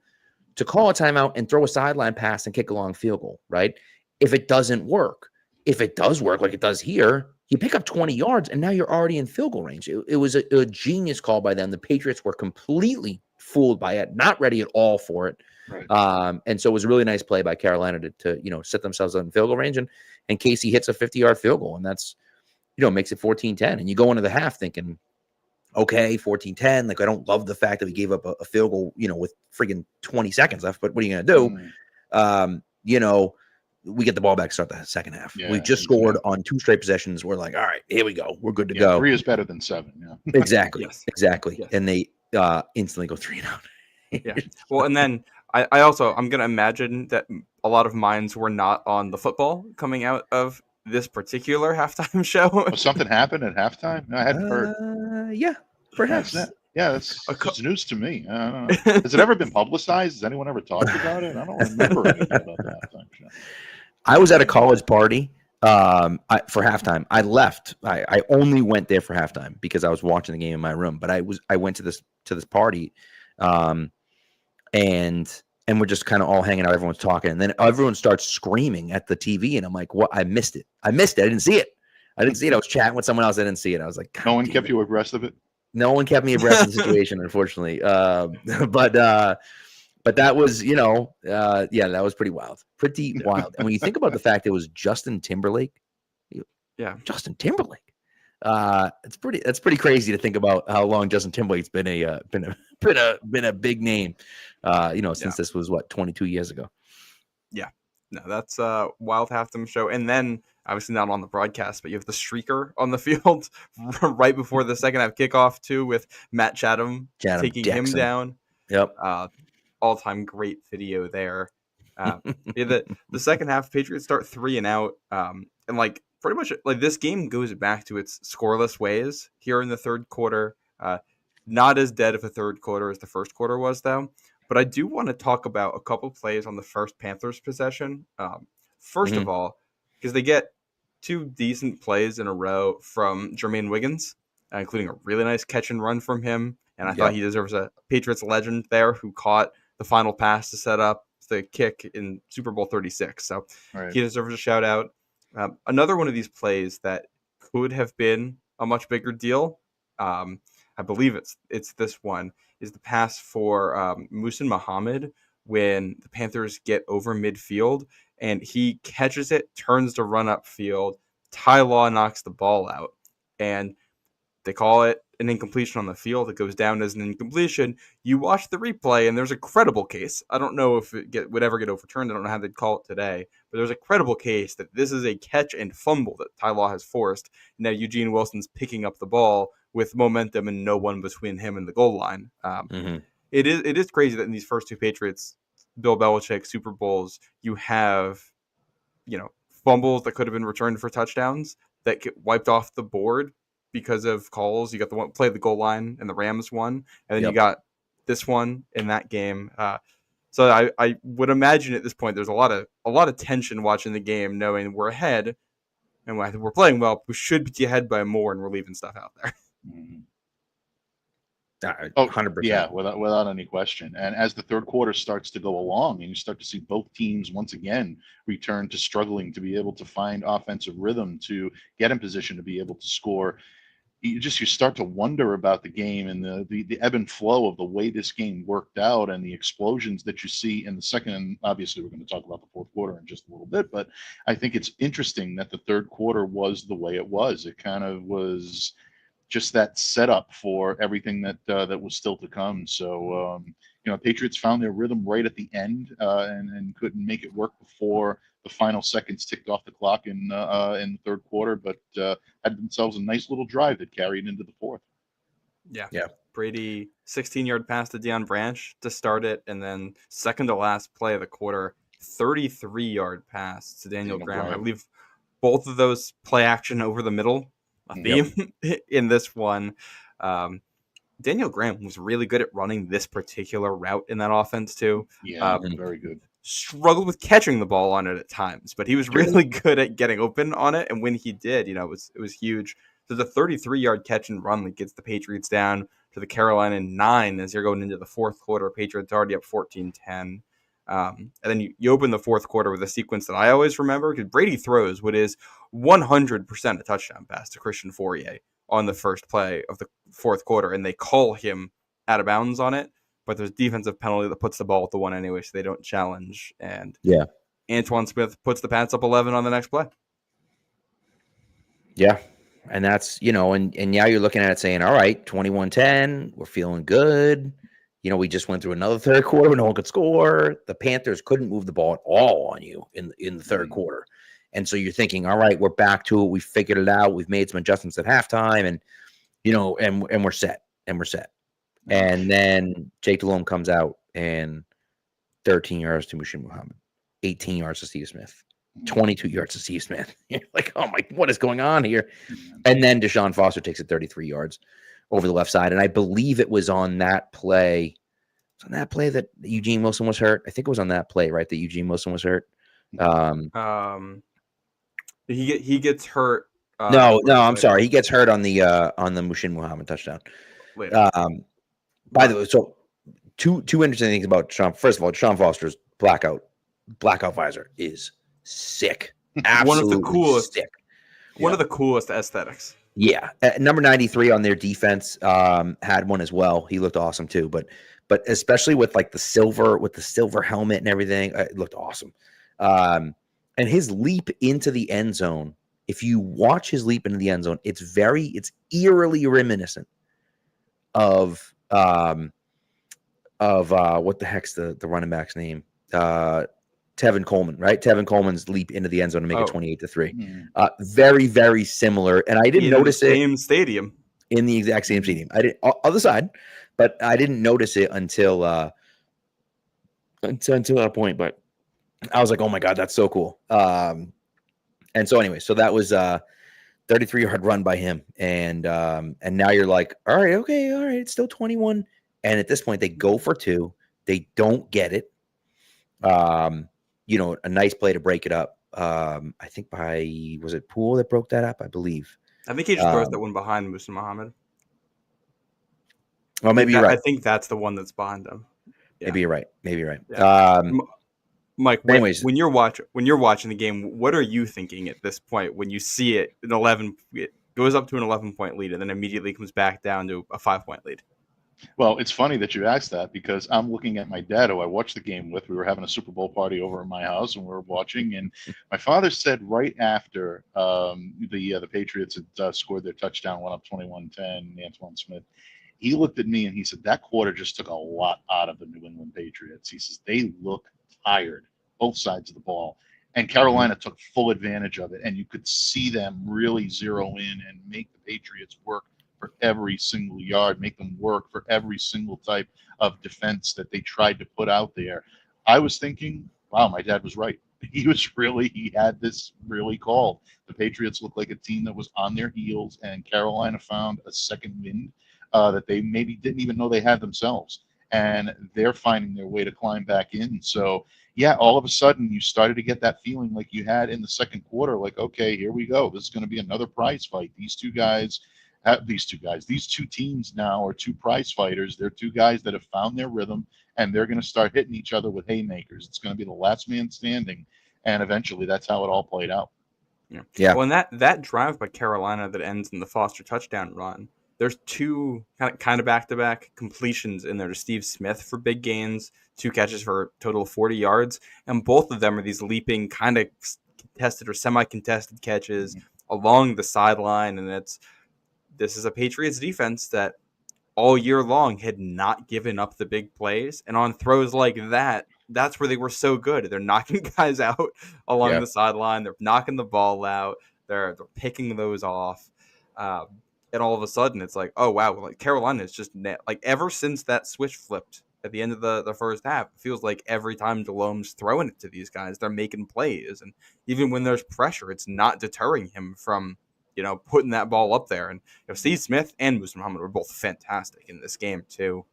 to call a timeout and throw a sideline pass and kick a long field goal, right? If it doesn't work. If it does work like it does here, you pick up 20 yards and now you're already in field goal range. It was a genius call by them. The Patriots were completely fooled by it, not ready at all for it. Right. And so it was a really nice play by Carolina to set themselves up in field goal range, and Casey hits a 50-yard field goal, and that's, makes it 14-10. And you go into the half thinking, okay, 14-10. Like, I don't love the fact that we gave up a field goal, with friggin' 20 seconds left, but what are you going to do? We get the ball back, start the second half. Yeah, we just scored on 2 straight possessions. We're like, all right, here we go. We're good to go. 3 is better than 7. Yeah, exactly. Yes. Exactly. Yes. And they instantly go 3 and out. Yeah. Well, and then I'm going to imagine that a lot of minds were not on the football coming out of this particular halftime show. Something happened at halftime? No, I hadn't heard. Yeah, perhaps. That's news to me. I don't know. Has it ever been publicized? Has anyone ever talked about it? I don't remember anything about the halftime show. I was at a college party for halftime. I left. I only went there for halftime because I was watching the game in my room. But I went to this party, and we're just kind of all hanging out. Everyone's talking, and then everyone starts screaming at the TV, and I'm like, "What? I missed it. I didn't see it. I was chatting with someone else. I didn't see it. I was like, no one kept you abreast of it. No one kept me abreast of the situation, unfortunately. But that was, that was pretty wild. Pretty wild. And when you think about the fact it was Justin Timberlake, Justin Timberlake. It's pretty crazy to think about how long Justin Timberlake's been a big name. Since this was 22 years ago. Yeah. No, that's a wild halftime show. And then obviously not on the broadcast, but you have the streaker on the field right before the second half kickoff too, with Matt Chatham taking him down. Yep. All-time great video there. The second half, Patriots start 3 and out. And pretty much this game goes back to its scoreless ways here in the third quarter. Not as dead of a third quarter as the first quarter was, though. But I do want to talk about a couple plays on the first Panthers possession. First of all, because they get 2 decent plays in a row from Jermaine Wiggins, including a really nice catch and run from him. And I thought he deserves a Patriots legend there who caught the final pass to set up the kick in Super Bowl 36. So he deserves a shout out. Another one of these plays that could have been a much bigger deal. I I believe it's this one, is the pass for Musin Muhammad when the Panthers get over midfield and he catches it, turns to run upfield. Ty Law knocks the ball out, and they call it an incompletion on the field. It goes down as an incompletion. You watch the replay, and there's a credible case. I don't know if it would ever get overturned. I don't know how they'd call it today. But there's a credible case that this is a catch and fumble that Ty Law has forced. Now Eugene Wilson's picking up the ball with momentum and no one between him and the goal line. It is crazy that in these first two Patriots, Bill Belichick Super Bowls, you have, fumbles that could have been returned for touchdowns that get wiped off the board because of calls. You got the one play the goal line and the Rams won, and then you got this one in that game. So I would imagine at this point there's a lot of tension watching the game, knowing we're ahead and we're playing well. We should be ahead by more, and we're leaving stuff out there. 100%. Yeah, without any question. And as the third quarter starts to go along and you start to see both teams once again return to struggling to be able to find offensive rhythm to get in position to be able to score, you start to wonder about the game and the ebb and flow of the way this game worked out and the explosions that you see in the second. And obviously we're going to talk about the fourth quarter in just a little bit, but I think it's interesting that the third quarter was the way it was. It kind of was just that setup for everything that was still to come. So, Patriots found their rhythm right at the end and couldn't make it work before the final seconds ticked off the clock in the third quarter, but had themselves a nice little drive that carried into the fourth. Yeah. Brady, 16-yard pass to Deion Branch to start it, and then second to last play of the quarter, 33-yard pass to Daniel Graham. I believe both of those play action over the middle. Theme in this one. Daniel Graham was really good at running this particular route in that offense too. Yeah, very good. Struggled with catching the ball on it at times, but he was really good at getting open on it. And when he did, it was huge. So the 33-yard catch and run that gets the Patriots down to the Carolina 9 as you're going into the fourth quarter. Patriots already up 14-10. And then you open the fourth quarter with a sequence that I always remember because Brady throws what is 100% a touchdown pass to Christian Fourier on the first play of the fourth quarter, and they call him out of bounds on it, but there's a defensive penalty that puts the ball at the one anyway, so they don't challenge. And Antoine Smith puts the Pats up 11 on the next play. Yeah, and that's, and now you're looking at it saying, all right, 21-10, we're feeling good. We just went through another third quarter where no one could score. The Panthers couldn't move the ball at all on you in the third quarter. And so you're thinking, all right, we're back to it. We figured it out. We've made some adjustments at halftime and, and we're set. And then Jake Delhomme comes out and 13 yards to Musin Muhammad, 18 yards to Steve Smith, 22 yards to Steve Smith. You're like, oh my, what is going on here? And then Deshaun Foster takes it 33 yards over the left side. And I believe it was on that play. It's on that play that Eugene Wilson was hurt. I think it was on that play, right? That Eugene Wilson was hurt. He gets hurt. No, I'm sorry. He gets hurt on the Musin Muhammad touchdown. Later. By the way, so two interesting things about Deshaun. First of all, Deshaun Foster's blackout visor is sick. Absolutely one of the coolest. Sick. One of the coolest aesthetics. Yeah, number 93 on their defense had one as well. He looked awesome too, but especially with like the silver helmet and everything, it looked awesome. And his leap into the end zone, if you watch his leap into the end zone, it's eerily reminiscent of what the heck's the running back's name? Tevin Coleman, right? Tevin Coleman's leap into the end zone to make it 28-3. Very, very similar. And I didn't notice it. Same stadium. In the exact same stadium. I didn't other side, but I didn't notice it until that point. But I was like, oh my God, that's so cool. And so anyway, so that was 33-yard run by him. And now you're like, all right, it's still 21. And at this point, they go for two. They don't get it. A nice play to break it up. I think was it Poole that broke that up? I believe. I think he just throws that one behind Musin Muhammad. Well, maybe you're right. I think that's the one that's behind him. Yeah. Maybe you're right. Yeah. Mike, when you're watching the game, what are you thinking at this point when you see it in 11 goes up to an 11-point lead, and then immediately comes back down to a 5-point lead. Well, it's funny that you asked that because I'm looking at my dad, who I watched the game with. We were having a Super Bowl party over at my house, and we were watching. And my father said right after the Patriots had scored their touchdown, went up 21-10, Antoine Smith. He looked at me and he said that quarter just took a lot out of the New England Patriots. He says they look tired, both sides of the ball. And Carolina took full advantage of it, and you could see them really zero in and make the Patriots work for every single yard, make them work for every single type of defense that they tried to put out there. I was thinking, wow, my dad was right. He had this really called. The Patriots looked like a team that was on their heels, and Carolina found a second wind that they maybe didn't even know they had themselves. And they're finding their way to climb back in. So, yeah, all of a sudden you started to get that feeling like you had in the second quarter, like, okay, here we go. This is going to be another prize fight. These two teams now are two prize fighters. They're two guys that have found their rhythm, and they're going to start hitting each other with haymakers. It's going to be the last man standing, and eventually that's how it all played out. Yeah. Well, and that drive by Carolina that ends in the Foster touchdown run, there's two kind of back-to-back completions in there to Steve Smith for big gains, 2 catches for a total of 40 yards, and both of them are these leaping kind of contested or semi-contested catches along the sideline, and this is a Patriots defense that all year long had not given up the big plays. And on throws like that, that's where they were so good. They're knocking guys out along the sideline. They're knocking the ball out. They're picking those off. And all of a sudden, it's like, oh, wow. Like Carolina is just like ever since that switch flipped at the end of the first half, it feels like every time Jelome's throwing it to these guys, they're making plays. And even when there's pressure, it's not deterring him from putting that ball up there. And Steve Smith and Musa Muhammad were both fantastic in this game too.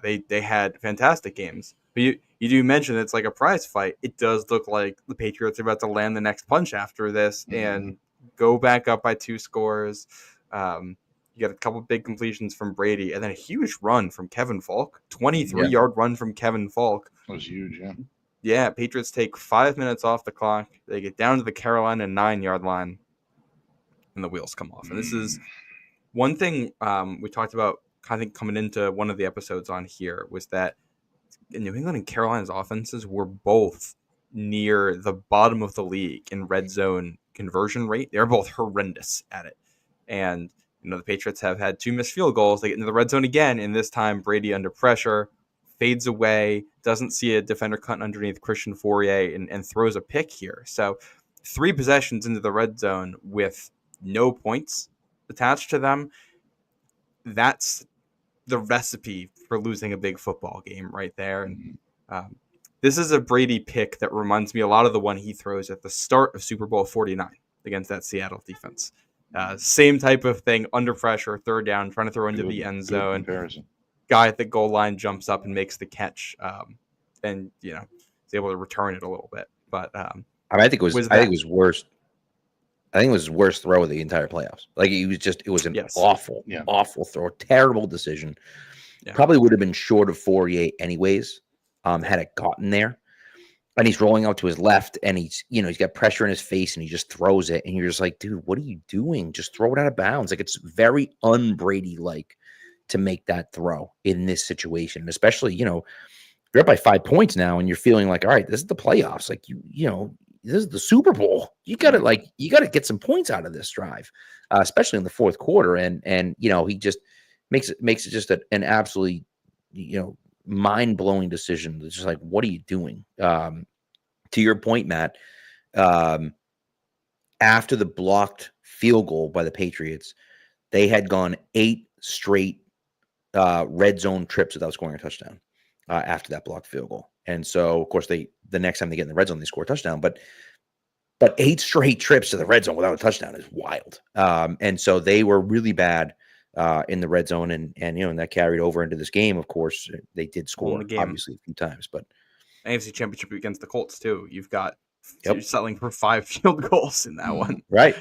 They had fantastic games. But you do mention it's like a prize fight. It does look like the Patriots are about to land the next punch after this and go back up by 2 scores. You got a couple big completions from Brady, and then a huge run from Kevin Falk, 23-yard run from Kevin Falk. That was huge, yeah. Yeah, Patriots take 5 minutes off the clock. They get down to the Carolina 9-yard line, and the wheels come off. And this is one thing we talked about, I think, coming into one of the episodes on here, was that New England and Carolina's offenses were both near the bottom of the league in red zone conversion rate. They're both horrendous at it. And, the Patriots have had 2 missed field goals. They get into the red zone again, and this time Brady under pressure fades away, doesn't see a defender cutting underneath Christian Fourier, and throws a pick here. So 3 possessions into the red zone with no points attached to them. That's the recipe for losing a big football game right there. And this is a Brady pick that reminds me a lot of the one he throws at the start of Super Bowl 49 against that Seattle defense. Same type of thing, under pressure, third down, trying to throw into the end zone. Guy at the goal line jumps up and makes the catch, and is able to return it a little bit. But I think it was worse. I think it was his worst throw of the entire playoffs. Like it was an awful throw, terrible decision. Yeah. Probably would have been short of 48 anyways, had it gotten there. And he's rolling out to his left, and he's got pressure in his face, and he just throws it. And you're just like, dude, what are you doing? Just throw it out of bounds. Like, it's very un-Brady-like to make that throw in this situation. And especially, you're up by 5 points now, and you're feeling like, all right, this is the playoffs. Like, this is the Super Bowl. You got to get some points out of this drive, especially in the fourth quarter. And he just makes it just an absolutely, mind-blowing decision. It's just like, what are you doing? To your point, Matt, after the blocked field goal by the Patriots, they had gone 8 straight red zone trips without scoring a touchdown after that blocked field goal. And so, of course, the next time they get in the red zone, they score a touchdown. But 8 straight trips to the red zone without a touchdown is wild. And so they were really bad in the red zone, and that carried over into this game. Of course, they did score obviously a few times, but AFC Championship against the Colts too. You've got you're settling for 5 field goals in that one, right?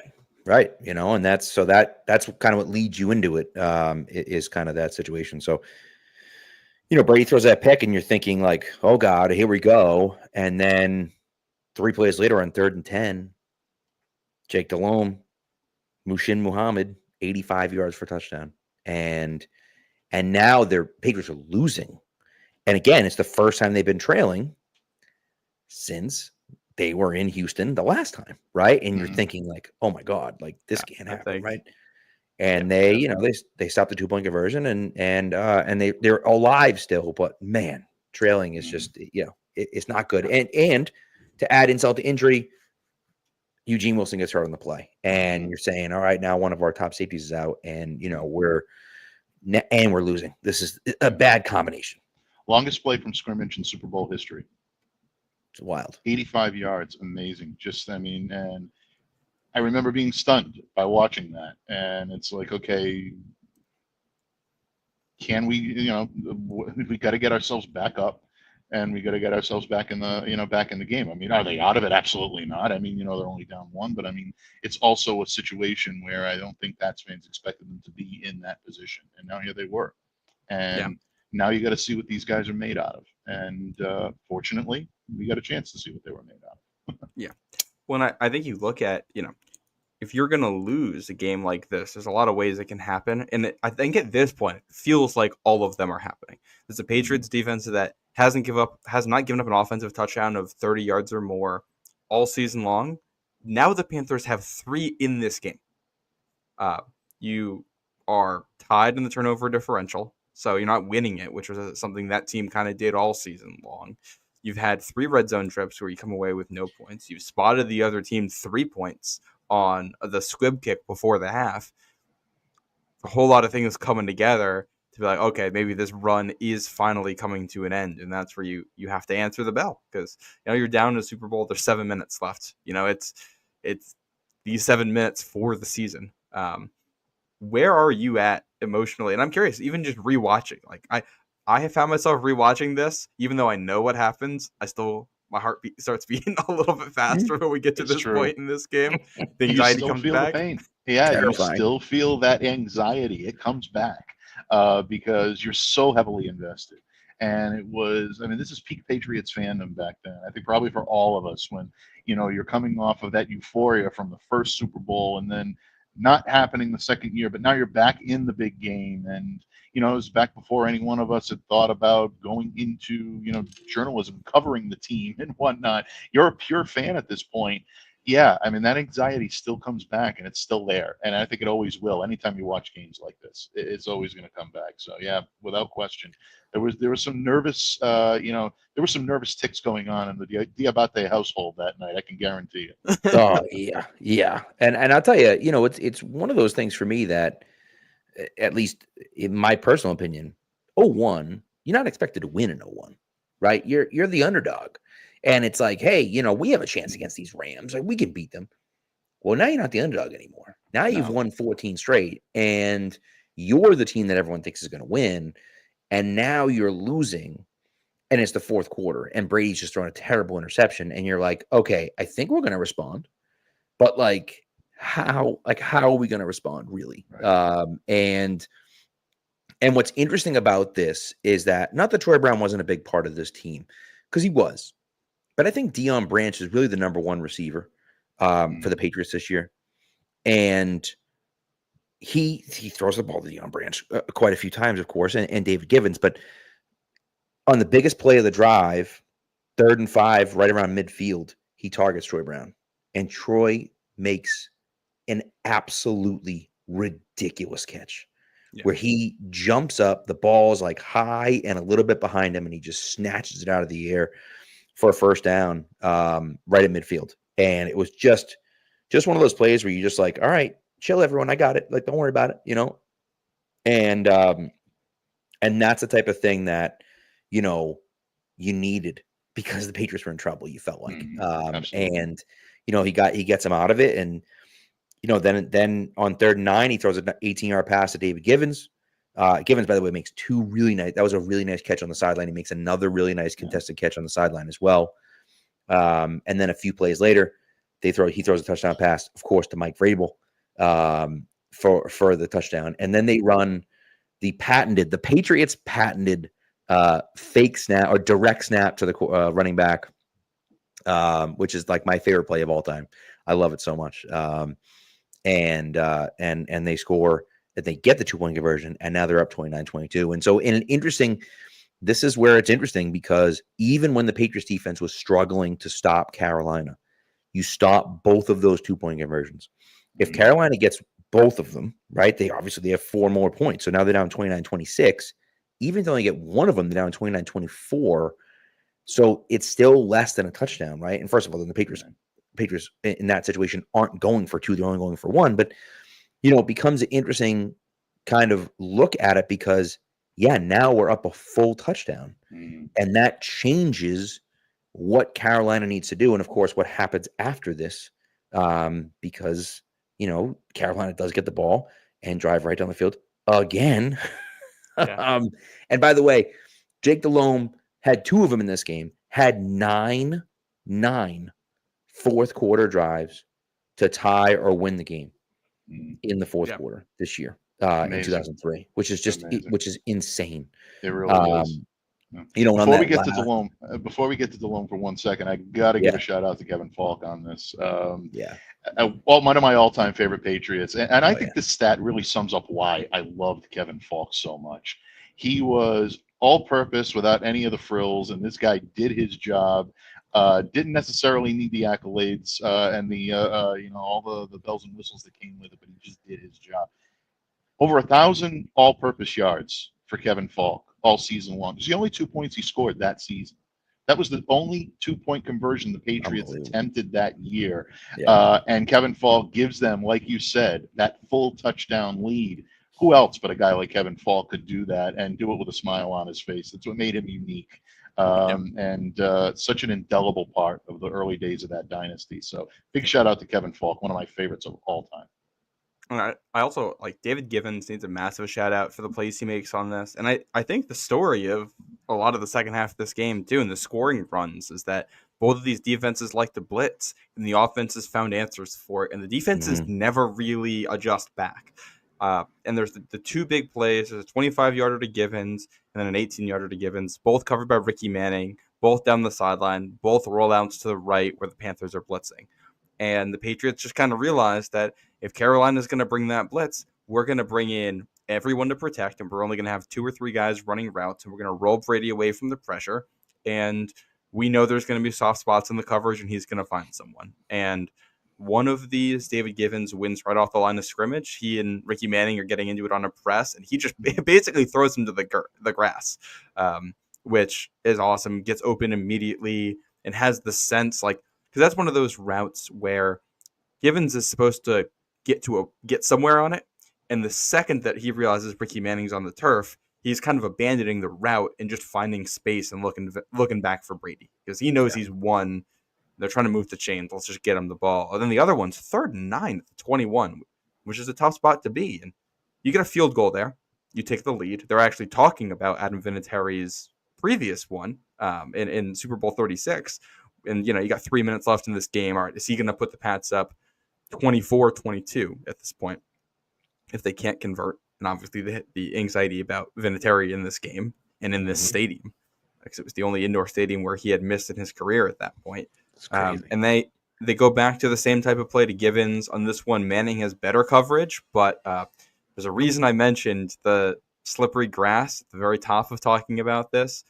And that's kind of what leads you into it. Is kind of that situation. So, Brady throws that pick, and you're thinking like, oh God, here we go. And then 3 plays later on 3rd and 10, Jake Delhomme Mushin Muhammad, 85 yards for a touchdown. And now their Patriots are losing. And again, it's the first time they've been trailing since they were in Houston the last time, right? And you're thinking like, oh my God, like this can't happen, right? And they stopped the 2-point conversion and they're alive still, but man, trailing is just it's not good. And to add insult to injury, Eugene Wilson gets hurt on the play, and you're saying, all right, now one of our top safeties is out, and we're losing. This is a bad combination. Longest play from scrimmage in Super Bowl history. It's wild. 85 yards, amazing. And I remember being stunned by watching that, and it's like, okay, can we? We got to get ourselves back up. And we got to get ourselves back in the game. I mean, are they out of it? Absolutely not. I mean, they're only down one, but I mean, it's also a situation where I don't think Pats fans expected them to be in that position, and now here they were. And now you got to see what these guys are made out of. And fortunately, we got a chance to see what they were made out of. Yeah. When I think you look at, if you're going to lose a game like this, there's a lot of ways it can happen. And I think at this point, it feels like all of them are happening. There's a Patriots defense that has not given up an offensive touchdown of 30 yards or more all season long. Now the Panthers have 3 in this game. You are tied in the turnover differential, so you're not winning it, which was something that team kind of did all season long. You've had 3 red zone trips where you come away with no points. You've spotted the other team 3 points on the squib kick before the half. A whole lot of things coming together to be like, okay, maybe this run is finally coming to an end, and that's where you have to answer the bell, because you're down in the Super Bowl. There's 7 minutes left. It's these 7 minutes for the season. Where are you at emotionally? And I'm curious, even just rewatching. Like I have found myself rewatching this, even though I know what happens. My heartbeat starts beating a little bit faster when we get to this point in this game. The anxiety comes back. The pain. Yeah, Terrifying. You still feel that anxiety. It comes back because you're so heavily invested. And it was, this is peak Patriots fandom back then. I think probably for all of us when, you're coming off of that euphoria from the first Super Bowl and then not happening the second year, but now you're back in the big game. And, it was back before any one of us had thought about going into, journalism, covering the team and whatnot. You're a pure fan at this point. Yeah, that anxiety still comes back, and it's still there. And I think it always will. Anytime you watch games like this, it's always going to come back. So, yeah, without question. There was some nervous, there were some nervous ticks going on in the Diabate household that night, I can guarantee you. Oh, yeah. And I'll tell you, it's one of those things for me that, at least in my personal opinion, 0-1, you're not expected to win in 0-1, right? You're the underdog. And it's like, hey, we have a chance against these Rams. Like, we can beat them. Well, now you're not the underdog anymore. Now you've won 14 straight, and you're the team that everyone thinks is going to win. And now you're losing, and it's the fourth quarter, and Brady's just throwing a terrible interception. And you're like, okay, I think we're going to respond. But, how are we going to respond, really? Right. And what's interesting about this is that, not that Troy Brown wasn't a big part of this team, because he was. But I think Deion Branch is really the number one receiver for the Patriots this year. And he throws the ball to Deion Branch quite a few times, of course, and David Givens. But on the biggest play of the drive, 3rd and 5, right around midfield, he targets Troy Brown. And Troy makes an absolutely ridiculous catch where he jumps up, the ball's like high and a little bit behind him, and he just snatches it out of the air for a first down right at midfield. And it was just one of those plays where you're just like, all right, chill, everyone. I got it. Like, don't worry about it, And that's the type of thing that, you needed, because the Patriots were in trouble, you felt like. And, he gets him out of it. And, then on 3rd and 9, he throws an 18-yard pass to David Givens. Givens, by the way, makes 2 really nice. That was a really nice catch on the sideline. He makes another really nice contested catch on the sideline as well. And then a few plays later, he throws a touchdown pass, of course, to Mike Vrabel for the touchdown. And then they run the Patriots patented fake snap or direct snap to the running back, which is like my favorite play of all time. I love it so much. and they score, that they get the 2-point conversion, and now they're up 29-22. And so this is where it's interesting, because even when the Patriots defense was struggling to stop Carolina, you stop both of those 2-point conversions. If Carolina gets both of them, right, they have 4 more points. So now they're down 29-26. Even if they only get one of them, they're down 29-24. So it's still less than a touchdown, right? And first of all, then the Patriots in that situation aren't going for 2. They're only going for 1. But, it becomes an interesting kind of look at it, because, now we're up a full touchdown. And that changes what Carolina needs to do. And, of course, what happens after this, because, Carolina does get the ball and drive right down the field again. Yeah. And by the way, Jake Delhomme had 2 of them in this game, had 9 fourth quarter drives to tie or win the game in the fourth quarter this year, in 2003, which is just which is insane. It really is. Before we get to Delhomme for 1 second, I got to give a shout out to Kevin Falk on this. One of my all-time favorite Patriots, and I think this stat really sums up why I loved Kevin Falk so much. He was all-purpose without any of the frills, and this guy did his job. Didn't necessarily need the accolades and the all the bells and whistles that came with it, but he just did his job. Over 1,000 all-purpose yards for Kevin Falk all season long. It was the only 2 points he scored that season. That was the only 2-point conversion the Patriots attempted that year. And Kevin Falk gives them, like you said, that full touchdown lead. Who else but a guy like Kevin Falk could do that and do it with a smile on his face? That's what made him unique. And such an indelible part of the early days of that dynasty. So big shout out to Kevin Falk, one of my favorites of all time. I also like David Givens needs a massive shout out for the plays he makes on this. And I think the story of a lot of the second half of this game too, and the scoring runs, is that both of these defenses like to blitz, and the offenses found answers for it, and the defenses never really adjust back. And there's the 2 big plays. There's a 25-yarder to Givens and then an 18-yarder to Givens, both covered by Ricky Manning, both down the sideline, both rollouts to the right where the Panthers are blitzing. And the Patriots just kind of realized that if Carolina is going to bring that blitz, we're going to bring in everyone to protect, and we're only going to have 2 or 3 guys running routes, and we're going to roll Brady away from the pressure. And we know there's going to be soft spots in the coverage, and he's going to find someone. And one of these, David Givens, wins right off the line of scrimmage. He and Ricky Manning are getting into it on a press, and he just basically throws him to the grass, which is awesome. Gets open immediately and has the sense, like, because that's one of those routes where Givens is supposed to get somewhere on it, and the second that he realizes Ricky Manning's on the turf, he's kind of abandoning the route and just finding space and looking back for Brady, because he knows he's won. They're trying to move the chains. Let's just get him the ball. And then the other one's 3rd and 9 at the 21, which is a tough spot to be. And you get a field goal there. You take the lead. They're actually talking about Adam Vinatieri's previous one in Super Bowl 36. And, you got 3 minutes left in this game. All right, is he going to put the Pats up 24-22 at this point if they can't convert? And obviously the anxiety about Vinatieri in this game and in this stadium, because it was the only indoor stadium where he had missed in his career at that point. And they go back to the same type of play to Givens. On this one, Manning has better coverage, but there's a reason I mentioned the slippery grass at the very top of talking about this.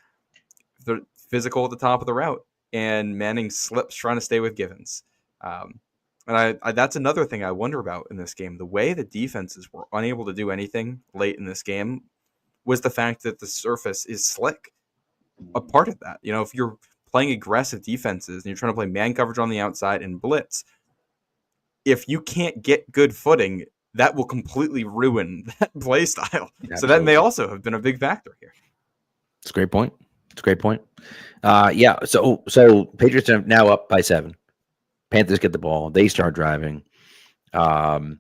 They're physical at the top of the route, and Manning slips trying to stay with Givens. And I that's another thing I wonder about in this game. The way the defenses were unable to do anything late in this game was the fact that the surface is slick. A part of that, if you're playing aggressive defenses and you're trying to play man coverage on the outside and blitz, if you can't get good footing, that will completely ruin that play style. Absolutely. So that may also have been a big factor here. It's a great point. So Patriots are now up by 7. Panthers get the ball. They start driving. And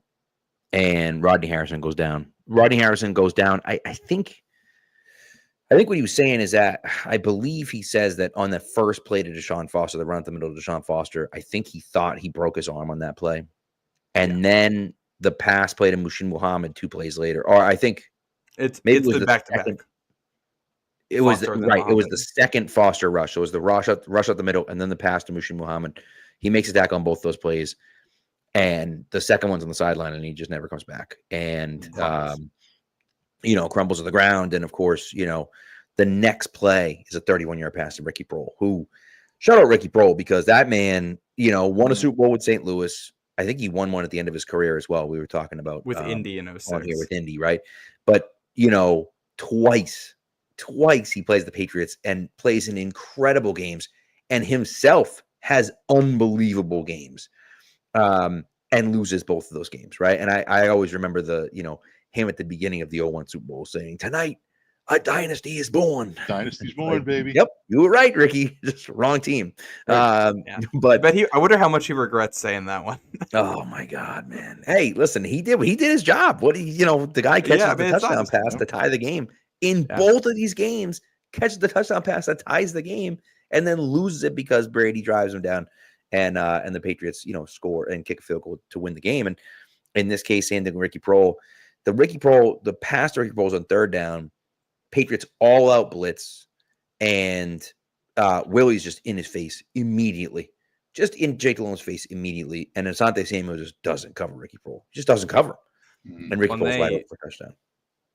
Rodney Harrison goes down. I think what he was saying is that I believe he says that on the first play to Deshaun Foster, the run up the middle of Deshaun Foster, I think he thought he broke his arm on that play. And then the pass play to Mushin Muhammad 2 plays later. Or I think it's the back-to-back. It was the second Foster rush. So it was the rush up the middle and then the pass to Mushin Muhammad. He makes a tackle on both those plays. and the second one's on the sideline, and he just never comes back. And crumbles to the ground. And of course, the next play is a 31-yard pass to Ricky Prohl, who shout out Ricky Prohl, because that man, won a Super Bowl with St. Louis. I think he won one at the end of his career as well. We were talking about with Indy in 06. On here with Indy, right? But twice he plays the Patriots and plays in incredible games, and himself has unbelievable games, and loses both of those games, right? And I always remember him at the beginning of the 01 Super Bowl saying, "Tonight, a dynasty is born." Dynasty's born, baby. Yep, you were right, Ricky. Just wrong team. Yeah. But I wonder how much he regrets saying that one. Oh my God, man! Hey, listen, he did his job. The guy catches the touchdown pass to tie the game in both of these games. Catches the touchdown pass that ties the game, and then loses it because Brady drives him down, and the Patriots, score and kick a field goal to win the game. And in this case, handing Ricky Prohl, the pass to Ricky Prohl is on third down. Patriots all out blitz, and Willie's just in his face immediately. Just in Jake Delhomm's face immediately. And Asante Samuel just doesn't cover Ricky Prohl. He just doesn't cover him. And Ricky Prohl's wide open for a touchdown.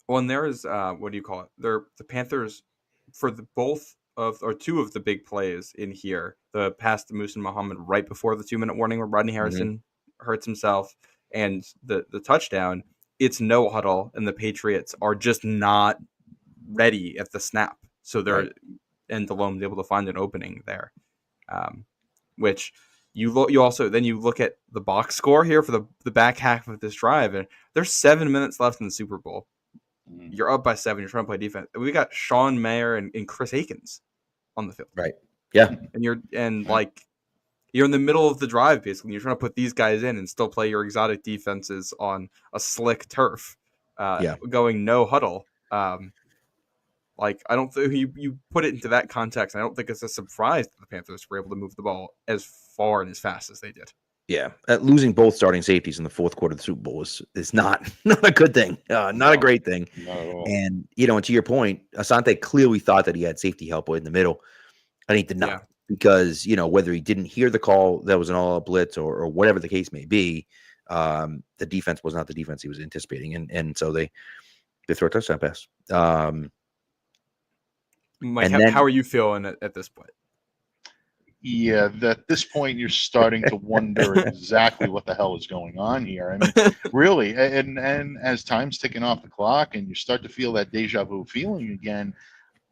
Well, and there is, what do you call it? The Panthers, for two of the big plays in here, the pass to Musa Muhammad right before the 2-minute warning where Rodney Harrison hurts himself, and the touchdown, it's no huddle, and the Patriots are just not ready at the snap. So and Delhomme's able to find an opening there. Which you look at the box score here for the back half of this drive, and there's 7 minutes left in the Super Bowl. You're up by 7. You're trying to play defense. We got Sean Mayer and Chris Akins on the field. Right. Yeah. And you're in the middle of the drive, basically. You're trying to put these guys in and still play your exotic defenses on a slick turf, going no huddle. I don't think you put it into that context. I don't think it's a surprise that the Panthers were able to move the ball as far and as fast as they did. Yeah, losing both starting safeties in the fourth quarter of the Super Bowl is not a good thing, not a great thing. Not at all. And and to your point, Asante clearly thought that he had safety help in the middle, and he did not, because whether he didn't hear the call that was an all-out blitz or whatever the case may be, the defense was not the defense he was anticipating, and so they throw a touchdown pass. Mike, how are you feeling at this point? Yeah, at this point, you're starting to wonder exactly what the hell is going on here. I mean, really, and as time's ticking off the clock and you start to feel that deja vu feeling again,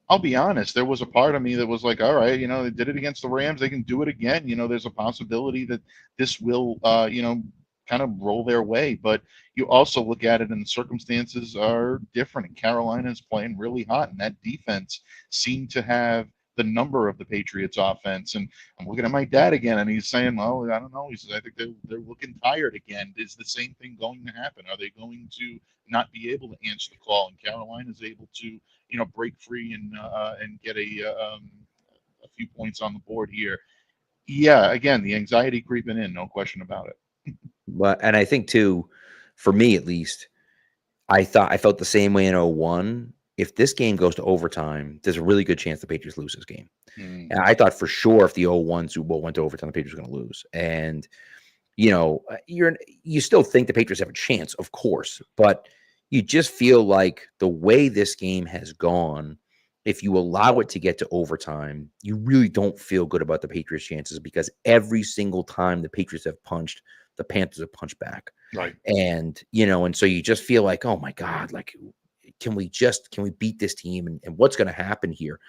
I'll be honest, there was a part of me that was like, all right, they did it against the Rams. They can do it again. There's a possibility that this will, kind of roll their way. But you also look at it and the circumstances are different. And Carolina is playing really hot, and that defense seemed to have the number of the Patriots offense. And I'm looking at my dad again, and he's saying, well, I don't know. He says, I think they're looking tired again. Is the same thing going to happen? Are they going to not be able to answer the call? And Carolina is able to, break free and get a few points on the board here. Yeah, again, the anxiety creeping in, no question about it. And I think too, for me at least, I felt the same way in 01. If this game goes to overtime, there's a really good chance the Patriots lose this game. And I thought for sure if the 01 Super Bowl went to overtime, the Patriots were going to lose. And you still think the Patriots have a chance, of course, but you just feel like the way this game has gone, if you allow it to get to overtime, you really don't feel good about the Patriots' chances, because every single time the Patriots have punched, the Panthers have punched back. Right. And, and so you just feel like, oh my God, like, can we beat this team, and what's going to happen here?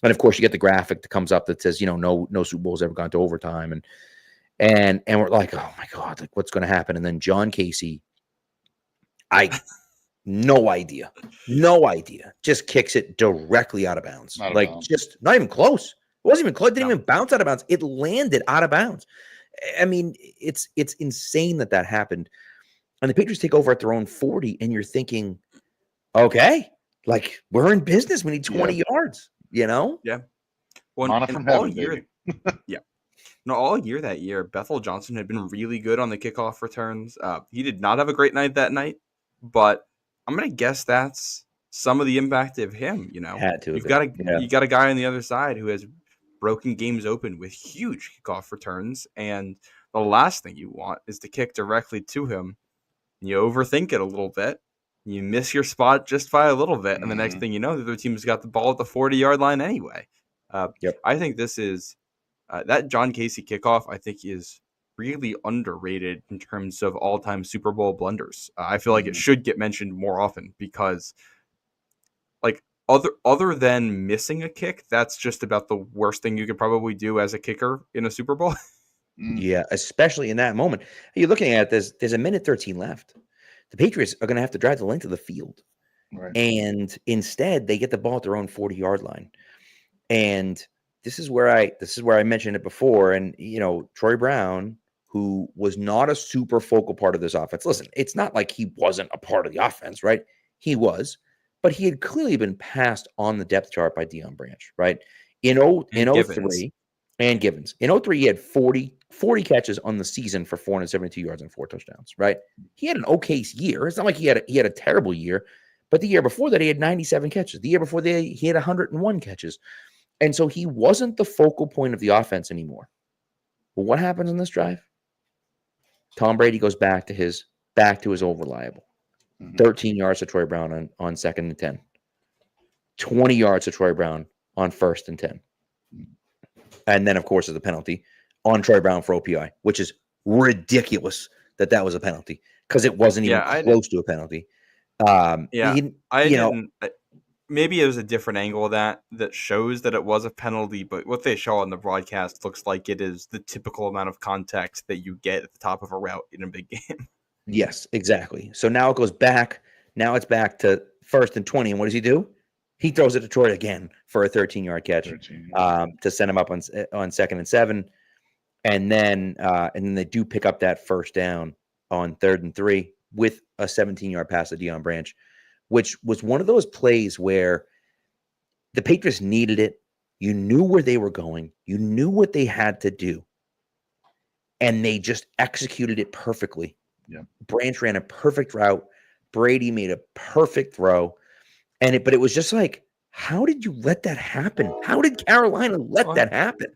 And of course you get the graphic that comes up that says, no Super Bowl's ever gone to overtime. And we're like, oh my God, like what's going to happen? And then John Casey, no idea, just kicks it directly out of bounds. Just not even close. It wasn't even close. It didn't even bounce out of bounds. It landed out of bounds. I mean, it's insane that happened. And the Patriots take over at their own 40, and you're thinking, okay, like we're in business. We need 20 yards, Yeah. Well, all year, all year that year, Bethel Johnson had been really good on the kickoff returns. He did not have a great night that night, but I'm gonna guess that's some of the impact of him. You got a guy on the other side who has broken games open with huge kickoff returns, and the last thing you want is to kick directly to him. You overthink it a little bit. You miss your spot just by a little bit, and the next thing you know, the other team's got the ball at the 40-yard line anyway. I think this is that John Casey kickoff, I think, is really underrated in terms of all-time Super Bowl blunders. I feel like it should get mentioned more often because, like, other than missing a kick, that's just about the worst thing you could probably do as a kicker in a Super Bowl. Yeah, especially in that moment. You're looking at this, there's a minute 13 left. The Patriots are going to have to drive the length of the field. Right. And instead, they get the ball at their own 40-yard line. And this is where I mentioned it before. And, Troy Brown, who was not a super focal part of this offense. Listen, it's not like he wasn't a part of the offense, right? He was, but he had clearly been passed on the depth chart by Deion Branch, right? In 03 and Givens. In 03, he had 40 catches on the season for 472 yards and 4 touchdowns, right? He had an okay year. It's not like he had a terrible year, but the year before that, he had 97 catches. The year before that, he had 101 catches. And so he wasn't the focal point of the offense anymore. But what happens in this drive? Tom Brady goes back to his old reliable. 13 yards to Troy Brown on 2nd and 10. 20 yards to Troy Brown on 1st and 10. And then, of course, is a penalty on Troy Brown for OPI, which is ridiculous that was a penalty because it wasn't even close to a penalty. Maybe it was a different angle of that shows that it was a penalty, but what they show on the broadcast looks like it is the typical amount of contact that you get at the top of a route in a big game. Yes, exactly. So now it goes back. Now it's back to 1st and 20. And what does he do? He throws it to Troy again for a 13-yard catch to send him up on 2nd and 7. And then they do pick up that first down on 3rd and 3 with a 17-yard pass to Deion Branch, which was one of those plays where the Patriots needed it. You knew where they were going. You knew what they had to do. And they just executed it perfectly. Yeah. Branch ran a perfect route. Brady made a perfect throw. But it was just like, how did you let that happen? How did Carolina let that happen?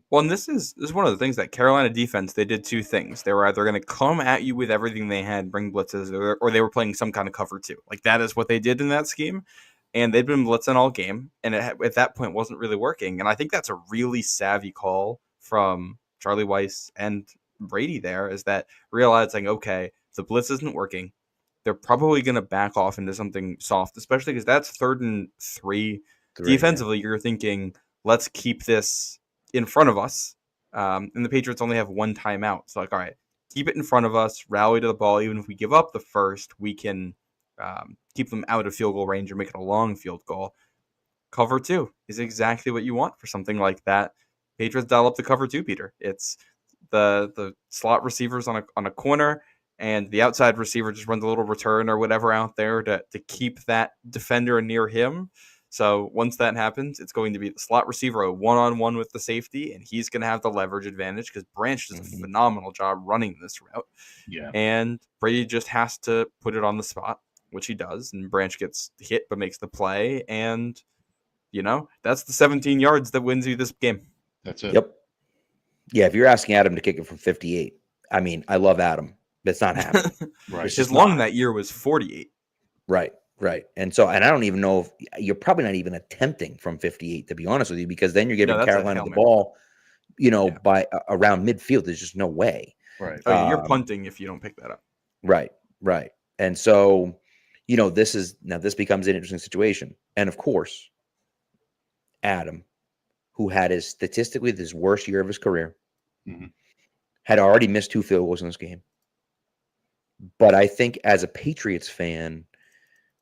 Well, and this is one of the things that Carolina defense, they did 2 things. They were either going to come at you with everything they had, bring blitzes, or they were playing some kind of cover 2. Like, that is what they did in that scheme. And they'd been blitzing all game, and at that point wasn't really working. And I think that's a really savvy call from Charlie Weiss and Brady there, is that realizing, okay, the blitz isn't working. They're probably going to back off into something soft, especially because that's 3rd and 3. Defensively, you're thinking, let's keep this in front of us. And the Patriots only have 1 timeout. So, like, all right, keep it in front of us, rally to the ball. Even if we give up the first, we can keep them out of field goal range or make it a long field goal. Cover 2 is exactly what you want for something like that. Patriots dial up the cover 2, Peter. It's the slot receivers on a corner, and the outside receiver just runs a little return or whatever out there to keep that defender near him. So once that happens, it's going to be the slot receiver a one-on-one with the safety, and he's going to have the leverage advantage because Branch does a phenomenal job running this route. Yeah. And Brady just has to put it on the spot, which he does, and Branch gets hit but makes the play, and, that's the 17 yards that wins you this game. That's it. Yep. Yeah, if you're asking Adam to kick it from 58, I mean, I love Adam. That's not happening. Right. His long that year was 48. Right. And so, I don't even know if you're probably not even attempting from 58, to be honest with you, because then you're giving Carolina the ball, by around midfield. There's just no way. Right. You're punting if you don't pick that up. Right. And so, this becomes an interesting situation. And of course, Adam, who had statistically his worst year of his career, had already missed 2 field goals in this game. But I think as a Patriots fan,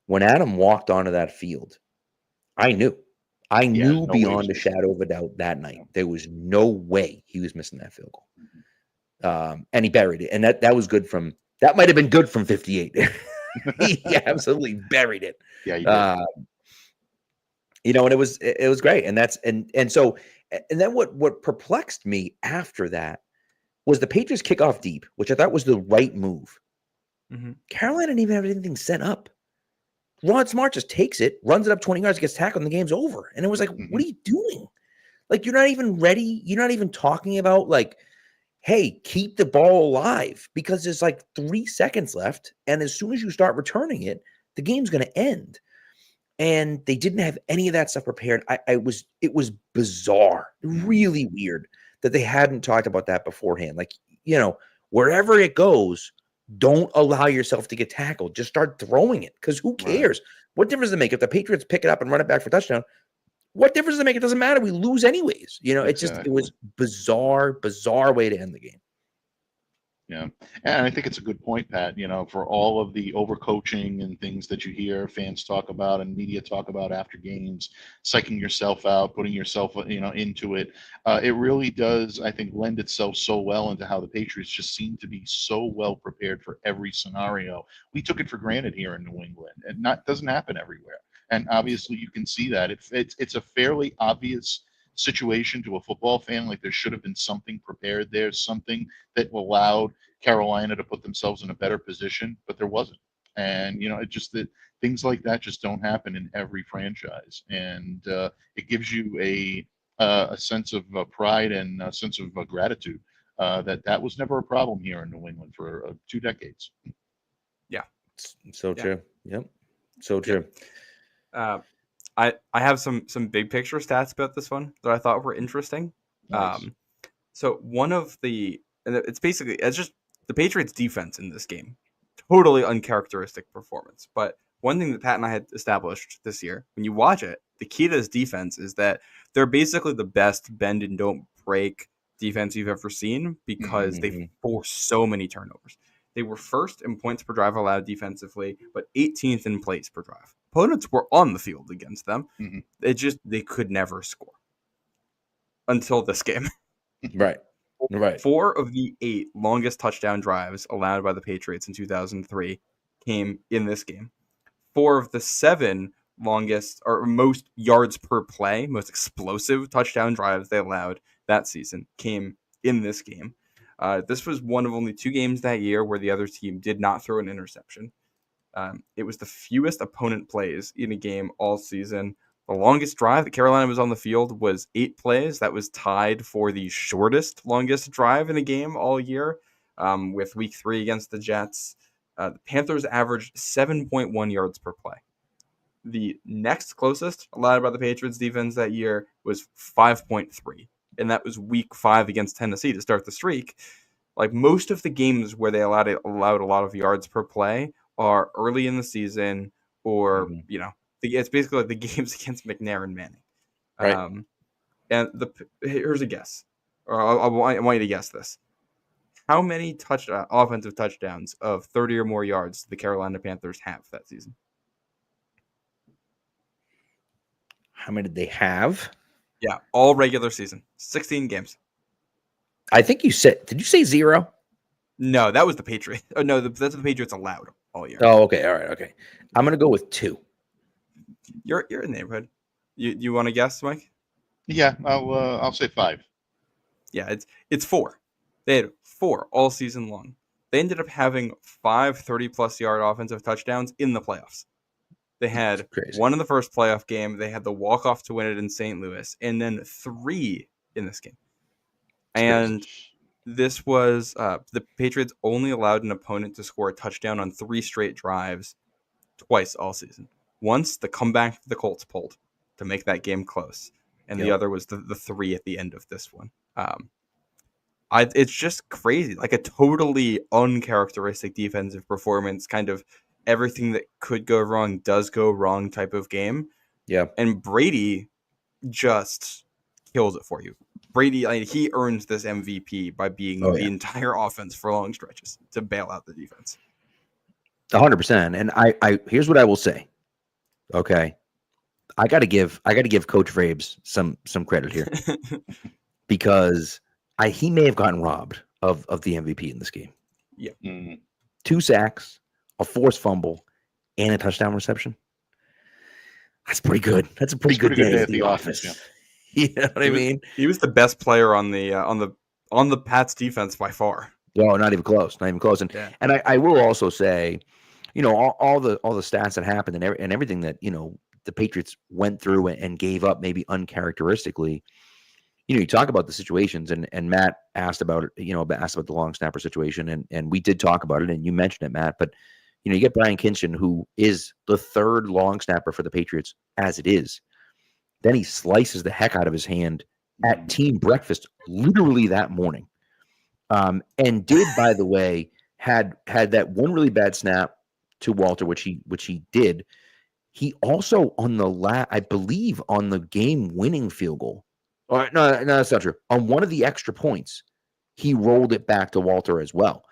when Adam walked onto that field, I knew beyond a shadow of a doubt that night, there was no way he was missing that field goal. And he buried it. And that was good that might have been good from 58. He absolutely buried it. Yeah, he did. And it was great. And so then what perplexed me after that was the Patriots kick off deep, which I thought was the right move. Carolina didn't even have anything set up. Rod Smart just takes it, runs it up 20 yards, gets tackled, and the game's over. And it was like, what are you doing? Like, you're not even ready. You're not even talking about, like, hey, keep the ball alive because there's like 3 seconds left. And as soon as you start returning it, the game's going to end. And they didn't have any of that stuff prepared. It was bizarre, really weird that they hadn't talked about that beforehand. Like, wherever it goes, don't allow yourself to get tackled. Just start throwing it because who cares? Right. What difference does it make if the Patriots pick it up and run it back for a touchdown? What difference does it make? It doesn't matter. We lose anyways. Exactly. It was bizarre way to end the game. Yeah. And I think it's a good point, Pat, for all of the overcoaching and things that you hear fans talk about and media talk about after games, psyching yourself out, putting yourself, into it. It really does, I think, lend itself so well into how the Patriots just seem to be so well prepared for every scenario. We took it for granted here in New England, and doesn't happen everywhere. And obviously you can see that it's a fairly obvious situation to a football fan. Like there should have been something prepared there, something that allowed Carolina to put themselves in a better position, but there wasn't. And it just that things like that just don't happen in every franchise, and it gives you a sense of pride and a sense of gratitude that was never a problem here in New England for 2 decades. Yeah, so true. Yep, so true. I have some big picture stats about this one that I thought were interesting. Nice. So one of it's just the Patriots defense in this game, totally uncharacteristic performance. But one thing that Pat and I had established this year, when you watch it, the key to this defense is that they're basically the best bend and don't break defense you've ever seen because they force so many turnovers. They were first in points per drive allowed defensively, but 18th in plays per drive. Opponents were on the field against them. They could never score until this game. Right. 4 of the 8 longest touchdown drives allowed by the Patriots in 2003 came in this game. 4 of the 7 longest or most yards per play, most explosive touchdown drives they allowed that season came in this game. This was one of only 2 games that year where the other team did not throw an interception. It was the fewest opponent plays in a game all season. The longest drive that Carolina was on the field was 8 plays. That was tied for the shortest, longest drive in a game all year with week 3 against the Jets. The Panthers averaged 7.1 yards per play. The next closest allowed by the Patriots defense that year was 5.3. And that was week 5 against Tennessee to start the streak. Like most of the games where they allowed a lot of yards per play are early in the season or, it's basically like the games against McNair and Manning. Right. And here's a guess. Or I want you to guess this. How many offensive touchdowns of 30 or more yards did the Carolina Panthers have that season? How many did they have? Yeah, all regular season. 16 games. I think did you say 0? No, that was the Patriots. Oh, no, that's what the Patriots allowed all year. Oh, okay. All right. Okay. I'm going to go with 2. You're in the neighborhood. You want to guess, Mike? Yeah, I'll say 5. Yeah, it's 4. They had 4 all season long. They ended up having 5 30-plus yard offensive touchdowns in the playoffs. They had 1 in the first playoff game. They had the walk-off to win it in St. Louis, and then 3 in this game. And this was the Patriots only allowed an opponent to score a touchdown on 3 straight drives twice all season. Once, the comeback the Colts pulled to make that game close, and the other was the 3 at the end of this one. It's just crazy, like a totally uncharacteristic defensive performance, kind of everything that could go wrong does go wrong type of game. Yeah. And Brady just kills it for you. Brady, he earns this MVP by being the entire offense for long stretches to bail out the defense. 100%. And I here's what I will say. Okay. I gotta give Coach Vrabes some credit here. Because he may have gotten robbed of the MVP in this game. Yeah. 2 sacks, a forced fumble, and a touchdown reception. That's pretty good. That's a pretty good day at the office. Yeah. You know what I mean? He was the best player on the Pats defense by far. No, not even close. Not even close. And I will also say, all the stats that happened and everything that the Patriots went through and gave up maybe uncharacteristically. you talk about the situations, and Matt asked about it, asked about the long snapper situation, and we did talk about it, and you mentioned it, Matt, but you get Brian Kinchin, who is the third long snapper for the Patriots as it is. Then he slices the heck out of his hand at team breakfast, literally that morning. And did, by the way, had that one really bad snap to Walter, which he did. He also on I believe on the game-winning field goal. No, that's not true. On one of the extra points, he rolled it back to Walter as well.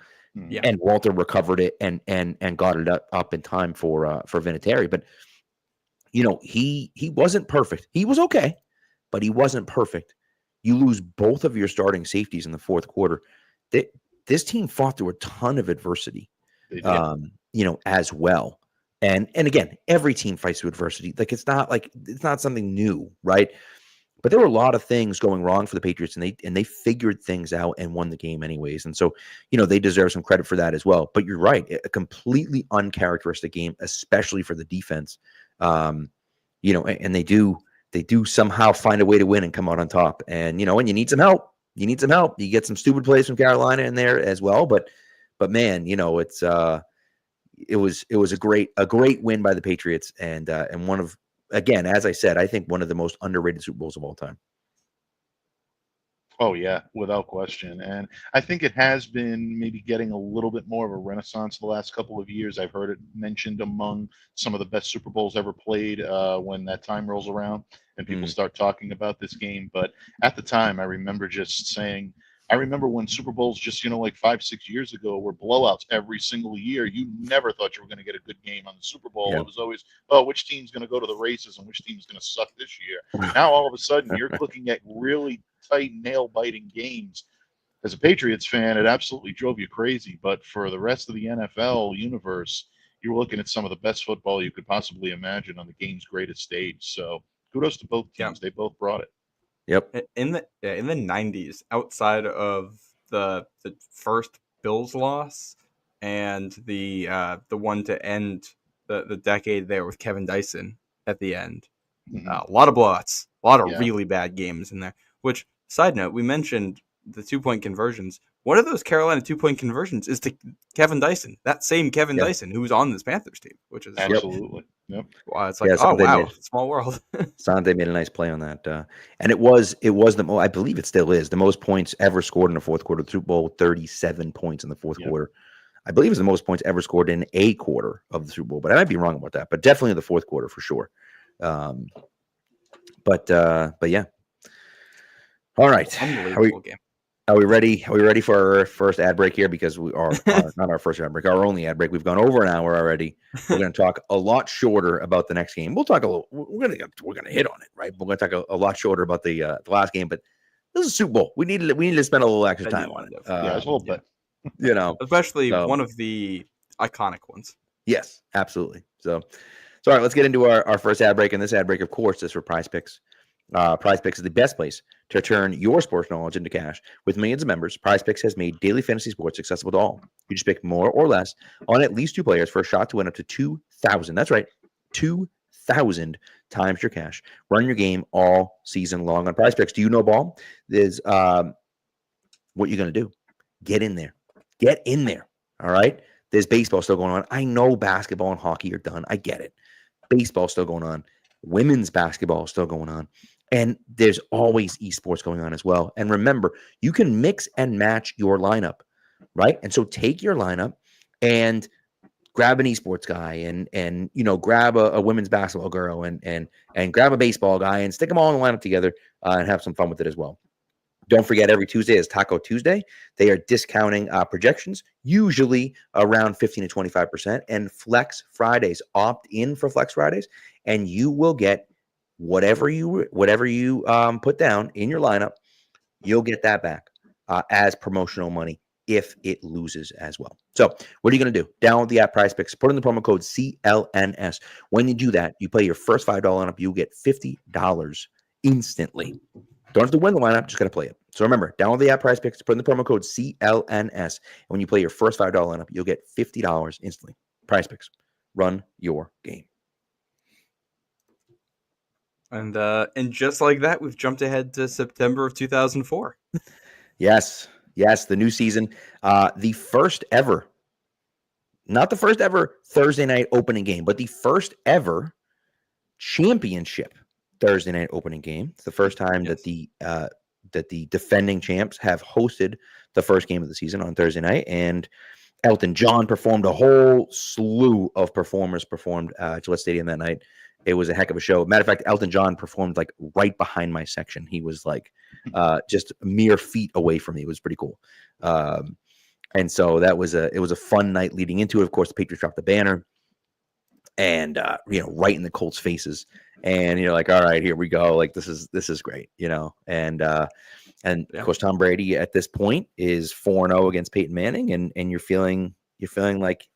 Yeah. And Walter recovered it and got it up in time for Vinatieri. But he wasn't perfect. He was okay, but he wasn't perfect. You lose both of your starting safeties in the fourth quarter. This team fought through a ton of adversity, as well. And again, every team fights through adversity. It's not something new, right? But there were a lot of things going wrong for the Patriots, and they figured things out and won the game anyways. And so, they deserve some credit for that as well. But you're right, a completely uncharacteristic game, especially for the defense. And they do somehow find a way to win and come out on top. And and you need some help. You get some stupid plays from Carolina in there as well. But man, it was a great win by the Patriots, and one of, again, as I said, I think one of the most underrated Super Bowls of all time. Oh yeah, without question. And I think it has been maybe getting a little bit more of a renaissance the last couple of years. I've heard it mentioned among some of the best Super Bowls ever played when that time rolls around and people start talking about this game. But at the time, I remember just saying, I remember when Super Bowls just, like 5-6 years ago were blowouts every single year. You never thought you were going to get a good game on the Super Bowl. Yeah. It was always, which team's going to go to the races and which team's going to suck this year. Now, all of a sudden, you're looking at really tight, nail-biting games. As a Patriots fan, it absolutely drove you crazy. But for the rest of the NFL universe, you're looking at some of the best football you could possibly imagine on the game's greatest stage. So kudos to both teams. They both brought it. Yep. In the 90s, outside of the first Bills loss and the one to end the decade there with Kevin Dyson at the end, a lot of blowouts, a lot of really bad games in there. Which, side note, we mentioned the 2-point conversions. One of those Carolina 2-point conversions is to Kevin Dyson, that same Kevin Dyson who's on this Panthers team, which is absolutely. Yep. Wow, it's like, wow, small world. Sante made a nice play on that, and it was I believe it still is the most points ever scored in the fourth quarter of the Super Bowl. 37 points in the fourth quarter. I believe it's the most points ever scored in a quarter of the Super Bowl, but I might be wrong about that. But definitely in the fourth quarter for sure. But yeah. All right. Unbelievable game. Are we ready? Are we ready for our first ad break here? Because we are not our first ad break, our only ad break. We've gone over an hour already. We're going to talk a lot shorter about the next game. We'll talk a little. We're going to hit on it, right? We're going to talk a lot shorter about the last game. But this is Super Bowl. We need to spend a little extra time on it. A little bit. Especially one of the iconic ones. Yes, absolutely. So all right, let's get into our first ad break. And this ad break, of course, is for Prize Picks. Prize Picks is the best place to turn your sports knowledge into cash. With millions of members, Prize Picks has made daily fantasy sports accessible to all. You just pick more or less on at least 2 players for a shot to win up to 2,000. That's right, 2,000 times your cash. Run your game all season long on Prize Picks. Do you know ball? There's what you're going to do. Get in there. Get in there. All right? There's baseball still going on. I know basketball and hockey are done. I get it. Baseball still going on. Women's basketball is still going on. And there's always esports going on as well. And remember, you can mix and match your lineup, right? And so take your lineup and grab an esports guy and grab a women's basketball girl and grab a baseball guy and stick them all in the lineup together and have some fun with it as well. Don't forget, every Tuesday is Taco Tuesday. They are discounting projections, usually around 15 to 25%. And Flex Fridays, opt in for Flex Fridays, and you will get whatever you put down in your lineup. You'll get that back as promotional money if it loses as well. So what are you going to do? Download the app Prize Picks, put in the promo code CLNS. When you do that, you play your first $5 lineup, you'll get $50 instantly. Don't have to win the lineup, just got to play it. So remember, download the app Prize Picks, put in the promo code CLNS. And when you play your first $5 lineup, you'll get $50 instantly. Prize Picks. Run your game. And just like that, we've jumped ahead to September of 2004. Yes, the new season, the first ever, not the first ever Thursday night opening game, but the first ever championship Thursday night opening game. It's the first time that the defending champs have hosted the first game of the season on Thursday night, and Elton John performed. A whole slew of performers performed at Gillette Stadium that night. It was a heck of a show. Matter of fact, Elton John performed like right behind my section. He was like just mere feet away from me. It was pretty cool. And so it was a fun night leading into it. Of course, the Patriots dropped the banner, and right in the Colts' faces. And you're like, all right, here we go. Like this is great, And of course, Tom Brady at this point is 4-0 against Peyton Manning, and you're feeling like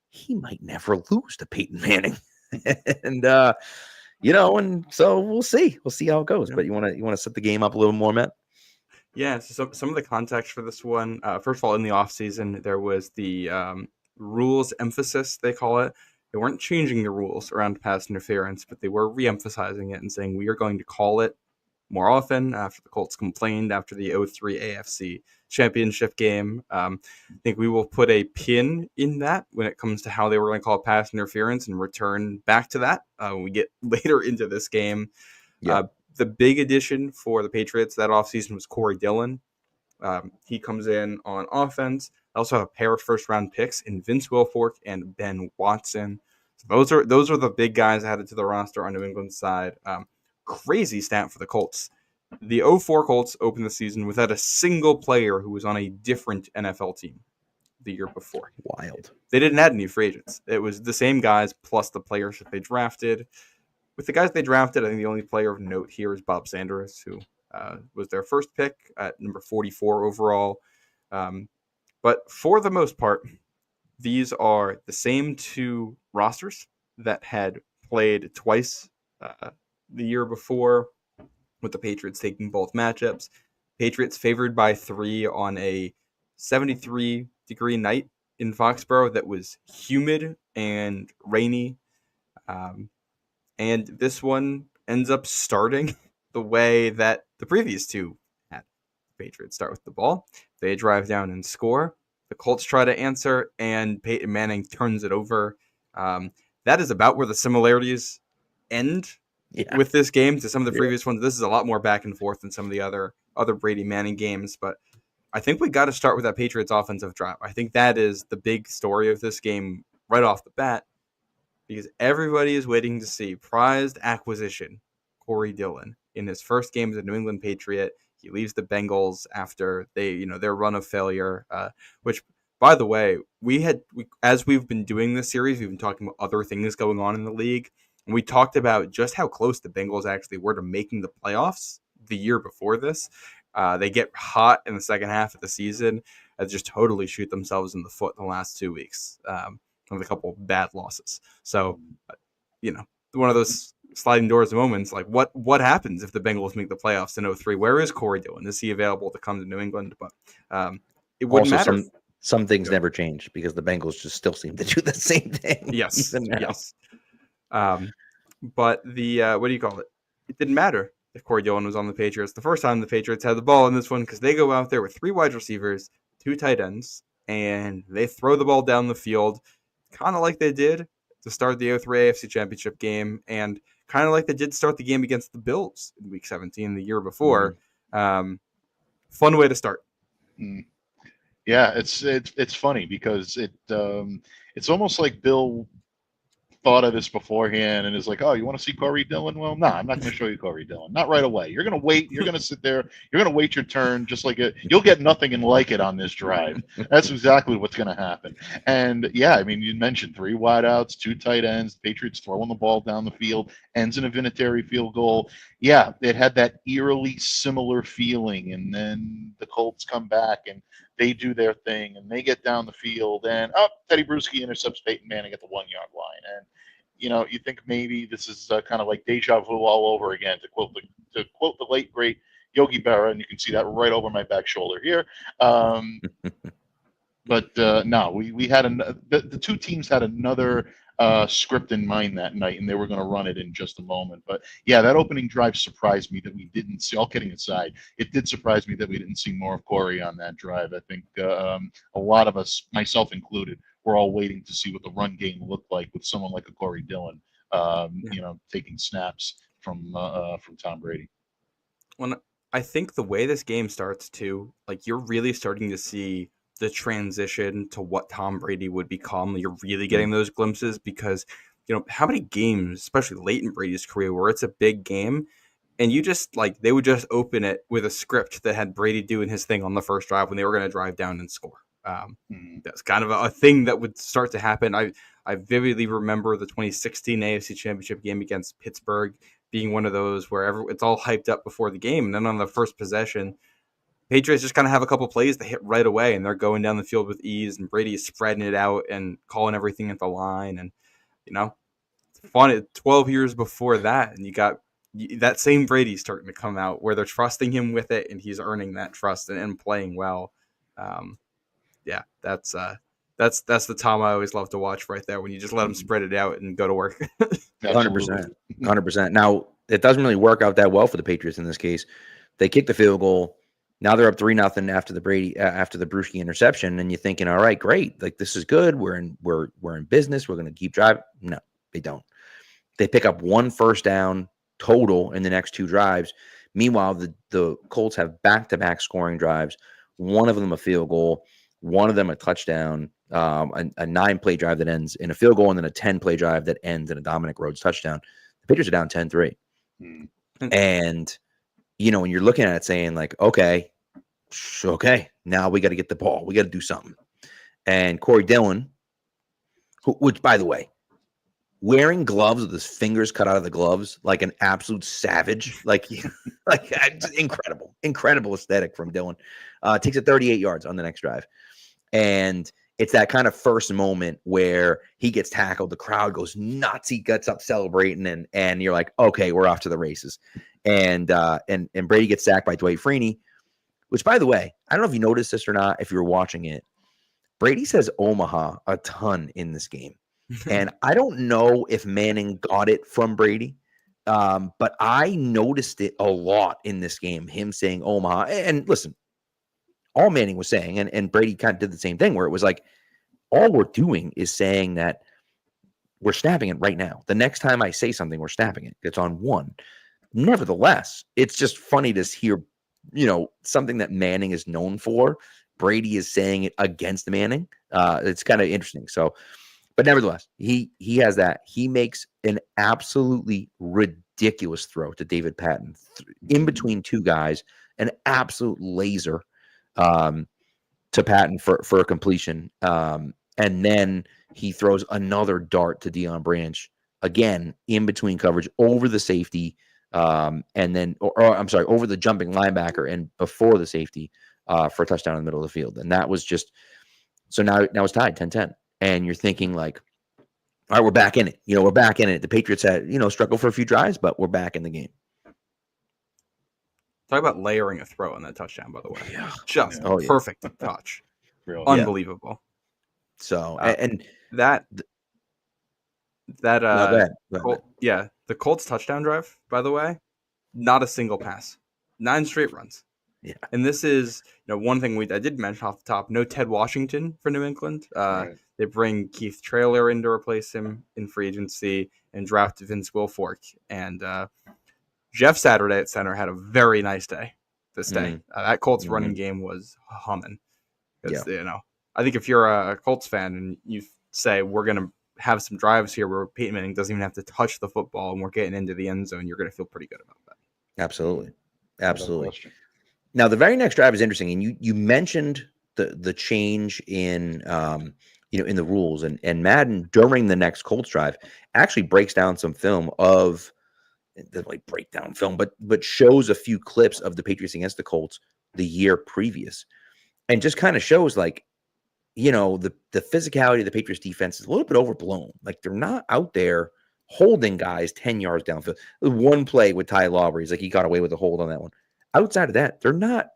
he might never lose to Peyton Manning. And and so we'll see how it goes. But you want to set the game up a little more, Matt? Yeah. So some of the context for this one, first of all, in the offseason, there was the rules emphasis, they call it. They weren't changing the rules around pass interference, but they were re-emphasizing it and saying we are going to call it more often after the Colts complained after the 0-3 AFC championship game. I think we will put a pin in that when it comes to how they were going to call pass interference and return back to that when we get later into this game. Yeah. The big addition for the Patriots that offseason was Corey Dillon. He comes in on offense. I also have a pair of first-round picks in Vince Wilfork and Ben Watson. So those are the big guys added to the roster on New England's side. Crazy stat for the Colts. The 04 Colts opened the season without a single player who was on a different NFL team the year before. Wild. They didn't add any free agents. It was the same guys plus the players that they drafted. With the guys they drafted, I think the only player of note here is Bob Sanders, who was their first pick at number 44 overall. But for the most part, these are the same two rosters that had played twice the year before, with the Patriots taking both matchups. Patriots favored by 3 on a 73-degree night in Foxborough that was humid and rainy. And this one ends up starting the way that the previous two had. The Patriots start with the ball. They drive down and score. The Colts try to answer, and Peyton Manning turns it over. That is about where the similarities end with this game to some of the previous ones. This is a lot more back and forth than some of the other Brady Manning games, but I think we got to start with that Patriots offensive drive. I think that is the big story of this game right off the bat, because everybody is waiting to see prized acquisition Corey Dillon in his first game as a New England Patriot. He leaves the Bengals after their run of failure, which, by the way, as we've been doing this series, we've been talking about other things going on in the league. And we talked about just how close the Bengals actually were to making the playoffs the year before this. They get hot in the second half of the season and just totally shoot themselves in the foot in the last 2 weeks with a couple of bad losses. So, one of those sliding doors moments, like what happens if the Bengals make the playoffs in 03? Where is Corey Dillon? Is he available to come to New England? But it wouldn't also, matter. Some things never change because the Bengals just still seem to do the same thing. Yes. But the what do you call it? It didn't matter if Corey Dillon was on the Patriots the first time the Patriots had the ball in this one, because they go out there with 3 wide receivers, 2 tight ends, and they throw the ball down the field, kind of like they did to start the 03 AFC Championship game, and kind of like they did start the game against the Bills in Week 17 the year before. Fun way to start. Yeah, it's funny because it's almost like Bill thought of this beforehand and is like, oh, you want to see Corey Dillon? Well, no, I'm not going to show you Corey Dillon. Not right away. You're going to wait. You're going to sit there. You're going to wait your turn, just like it. You'll get nothing and like it on this drive. That's exactly what's going to happen. And yeah, I mean, you mentioned 3 wideouts, 2 tight ends, Patriots throwing the ball down the field, ends in a Vinatieri field goal. Yeah, it had that eerily similar feeling. And then the Colts come back and they do their thing and they get down the field, and Teddy Bruschi intercepts Peyton Manning at the 1-yard line. And you think maybe this is kind of like deja vu all over again, to quote the late great Yogi Berra, and you can see that right over my back shoulder here. But no, we had the two teams had another script in mind that night, and they were going to run it in just a moment. But yeah, that opening drive surprised me that we didn't see. All kidding aside, it did surprise me that we didn't see more of Corey on that drive. I think a lot of us, myself included, were all waiting to see what the run game looked like with someone like a Corey Dillon, taking snaps from Tom Brady. When I think the way this game starts too, like you're really starting to see the transition to what Tom Brady would become. You're really getting those glimpses because, how many games, especially late in Brady's career, where it's a big game and you just they would just open it with a script that had Brady doing his thing on the first drive when they were going to drive down and score. That's kind of a thing that would start to happen. I vividly remember the 2016 AFC Championship game against Pittsburgh being one of those where it's all hyped up before the game. And then on the first possession, Patriots just kind of have a couple plays that hit right away, and they're going down the field with ease, and Brady is spreading it out and calling everything at the line. And, it's fun. 12 years before that, and you got that same Brady starting to come out where they're trusting him with it, and he's earning that trust and playing well. That's the Tom I always love to watch right there when you just let him spread it out and go to work. 100%. Now, it doesn't really work out that well for the Patriots in this case. They kick the field goal. Now they're up 3-0 after the Bruschi interception, and you're thinking, all right, great, like this is good. We're in business. We're going to keep driving. No, they don't. They pick up 1 first down total in the next 2 drives. Meanwhile, the Colts have back-to-back scoring drives. One of them a field goal, one of them a touchdown, a 9-play drive that ends in a field goal, and then a 10-play drive that ends in a Dominic Rhodes touchdown. The Patriots are down 10-3. And, when you're looking at it saying okay, now we got to get the ball. We got to do something. And Corey Dillon, which, by the way, wearing gloves with his fingers cut out of the gloves like an absolute savage, incredible aesthetic from Dillon. Takes it 38 yards on the next drive. And it's that kind of first moment where he gets tackled. The crowd goes nuts. He gets up celebrating, and you're like, okay, we're off to the races. And Brady gets sacked by Dwight Freeney, which, by the way, I don't know if you noticed this or not, if you were watching it. Brady says Omaha a ton in this game. And I don't know if Manning got it from Brady, but I noticed it a lot in this game, him saying Omaha. And listen, all Manning was saying, and Brady kind of did the same thing, where it was like, all we're doing is saying that we're snapping it right now. The next time I say something, we're snapping it. It's on 1. Nevertheless, it's just funny to hear, something that Manning is known for. Brady is saying it against Manning. It's kind of interesting. So, but nevertheless, he has that. He makes an absolutely ridiculous throw to David Patton in between 2 guys, an absolute laser to Patton for a completion. And then he throws another dart to Deion Branch, again, in between coverage over the safety, and then, over the jumping linebacker and before the safety for a touchdown in the middle of the field. And that was just, so now it's tied 10-10. And you're thinking all right, we're back in it. We're back in it. The Patriots had, struggled for a few drives, but we're back in the game. Talk about layering a throw on that touchdown, by the way. Yeah. Just perfect touch. Really? Unbelievable. So, the Colts touchdown drive, by the way, not a single pass, 9 straight runs. Yeah. And this is, one thing I did mention off the top, no Ted Washington for New England. Right. They bring Keith Traylor in to replace him in free agency and draft Vince Wilfork. And Jeff Saturday at center had a very nice day this day. That Colts running game was humming. I think if you're a Colts fan and you say we're going to have some drives here where Peyton Manning doesn't even have to touch the football and we're getting into the end zone, you're going to feel pretty good about that. Absolutely. Now, the very next drive is interesting, and you mentioned the change in in the rules, and Madden during the next Colts drive actually breaks down some film of breakdown film, but shows a few clips of the Patriots against the Colts the year previous, and just kind of shows the physicality of the Patriots defense is a little bit overblown. They're not out there holding guys 10 yards downfield. One play with Ty Law where he got away with a hold on that one. Outside of that, they're not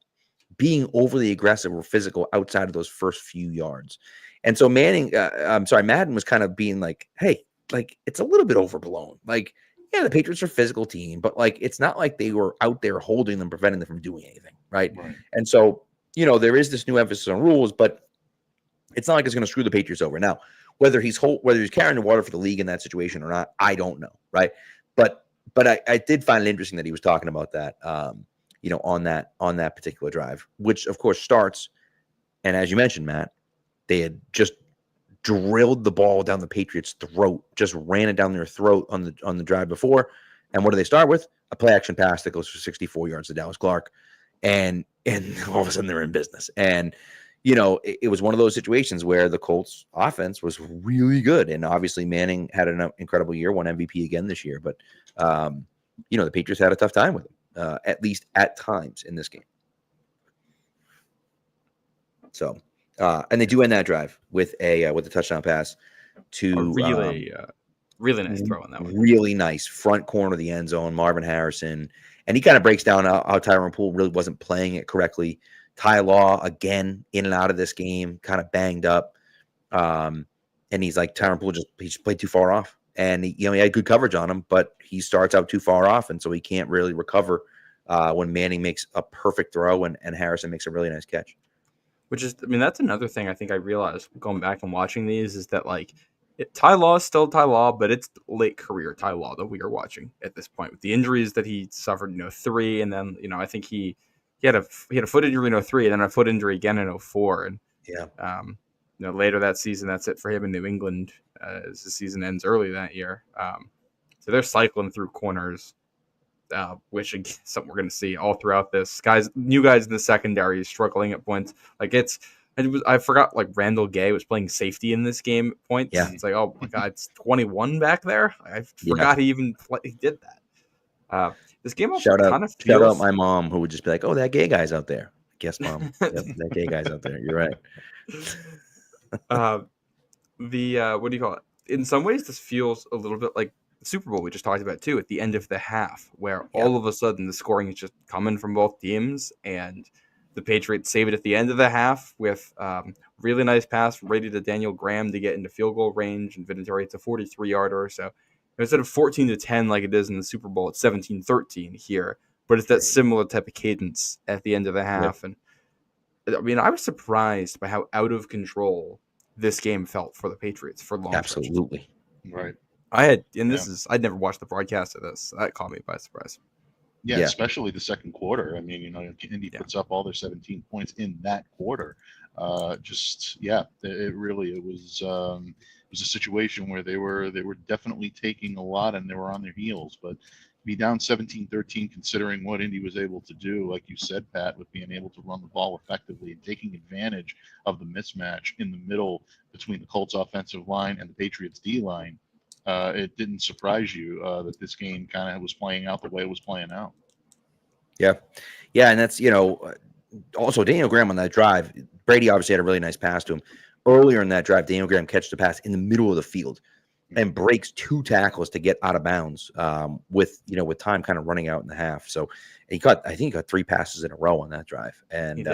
being overly aggressive or physical outside of those first few yards. And so Madden was kind of being like, hey, like it's a little bit overblown. Like, yeah, the Patriots are a physical team, but like it's not like they were out there holding them, preventing them from doing anything, right? And so, there is this new emphasis on rules, but it's not like it's going to screw the Patriots over. Now, whether he's carrying the water for the league in that situation or not, I don't know, right? But I did find it interesting that he was talking about that, on that particular drive, which of course starts, and as you mentioned, Matt, they had just drilled the ball down the Patriots' throat, just ran it down their throat on the drive before. And what do they start with? A play action pass that goes for 64 yards to Dallas Clark, and all of a sudden they're in business. And it was one of those situations where the Colts offense was really good. And obviously Manning had an incredible year, won MVP again this year. But, the Patriots had a tough time with him, at least at times in this game. So, and they do end that drive with a touchdown pass to a really nice throw on that one. Really nice front corner of the end zone, Marvin Harrison. And he kind of breaks down how Tyron Poole really wasn't playing it correctly. Ty Law, again, in and out of this game, kind of banged up. And he's like, Tyron Poole he just played too far off. And he had good coverage on him, but he starts out too far off. And so he can't really recover when Manning makes a perfect throw and Harrison makes a really nice catch. Which is, that's another thing I think I realized going back and watching these is that, like, Ty Law is still Ty Law, but it's late career Ty Law that we are watching at this point with the injuries that he suffered in 2003. And then, I think he had a foot injury in 2003 and then a foot injury again in 2004. And later that season, that's it for him in New England as the season ends early that year. So they're cycling through corners, which is something we're going to see all throughout this. New guys in the secondary struggling at points. Like I forgot, like, Randall Gay was playing safety in this game at points. Yeah. It's like, oh my God, it's 21 back there. I forgot he even did that. This game also kind of feels... Shout out my mom, who would just be like, oh, that gay guy's out there. Guess, Mom. Yep, that gay guy's out there. You're right. What do you call it? In some ways, this feels a little bit like the Super Bowl we just talked about, too, at the end of the half, where all of a sudden the scoring is just coming from both teams, and the Patriots save it at the end of the half with really nice pass from Brady to Daniel Graham to get into field goal range, and Vinatieri, it's a 43-yarder. So instead of 14-10 like it is in the Super Bowl, it's 17-13 here. But it's that similar type of cadence at the end of the half. Yep. And I was surprised by how out of control this game felt for the Patriots for long. Absolutely. Right. I'd never watched the broadcast of this. That caught me by surprise. Yeah, especially the second quarter. I mean, Indy puts up all their 17 points in that quarter. It was a situation where they were definitely taking a lot and they were on their heels. But be down 17-13, considering what Indy was able to do, like you said, Pat, with being able to run the ball effectively and taking advantage of the mismatch in the middle between the Colts offensive line and the Patriots D line. It didn't surprise you that this game kind of was playing out the way it was playing out. Yeah. Yeah. And that's, also Daniel Graham on that drive. Brady obviously had a really nice pass to him. Earlier in that drive, Daniel Graham catches the pass in the middle of the field and breaks two tackles to get out of bounds with time kind of running out in the half. So he got 3 passes in a row on that drive and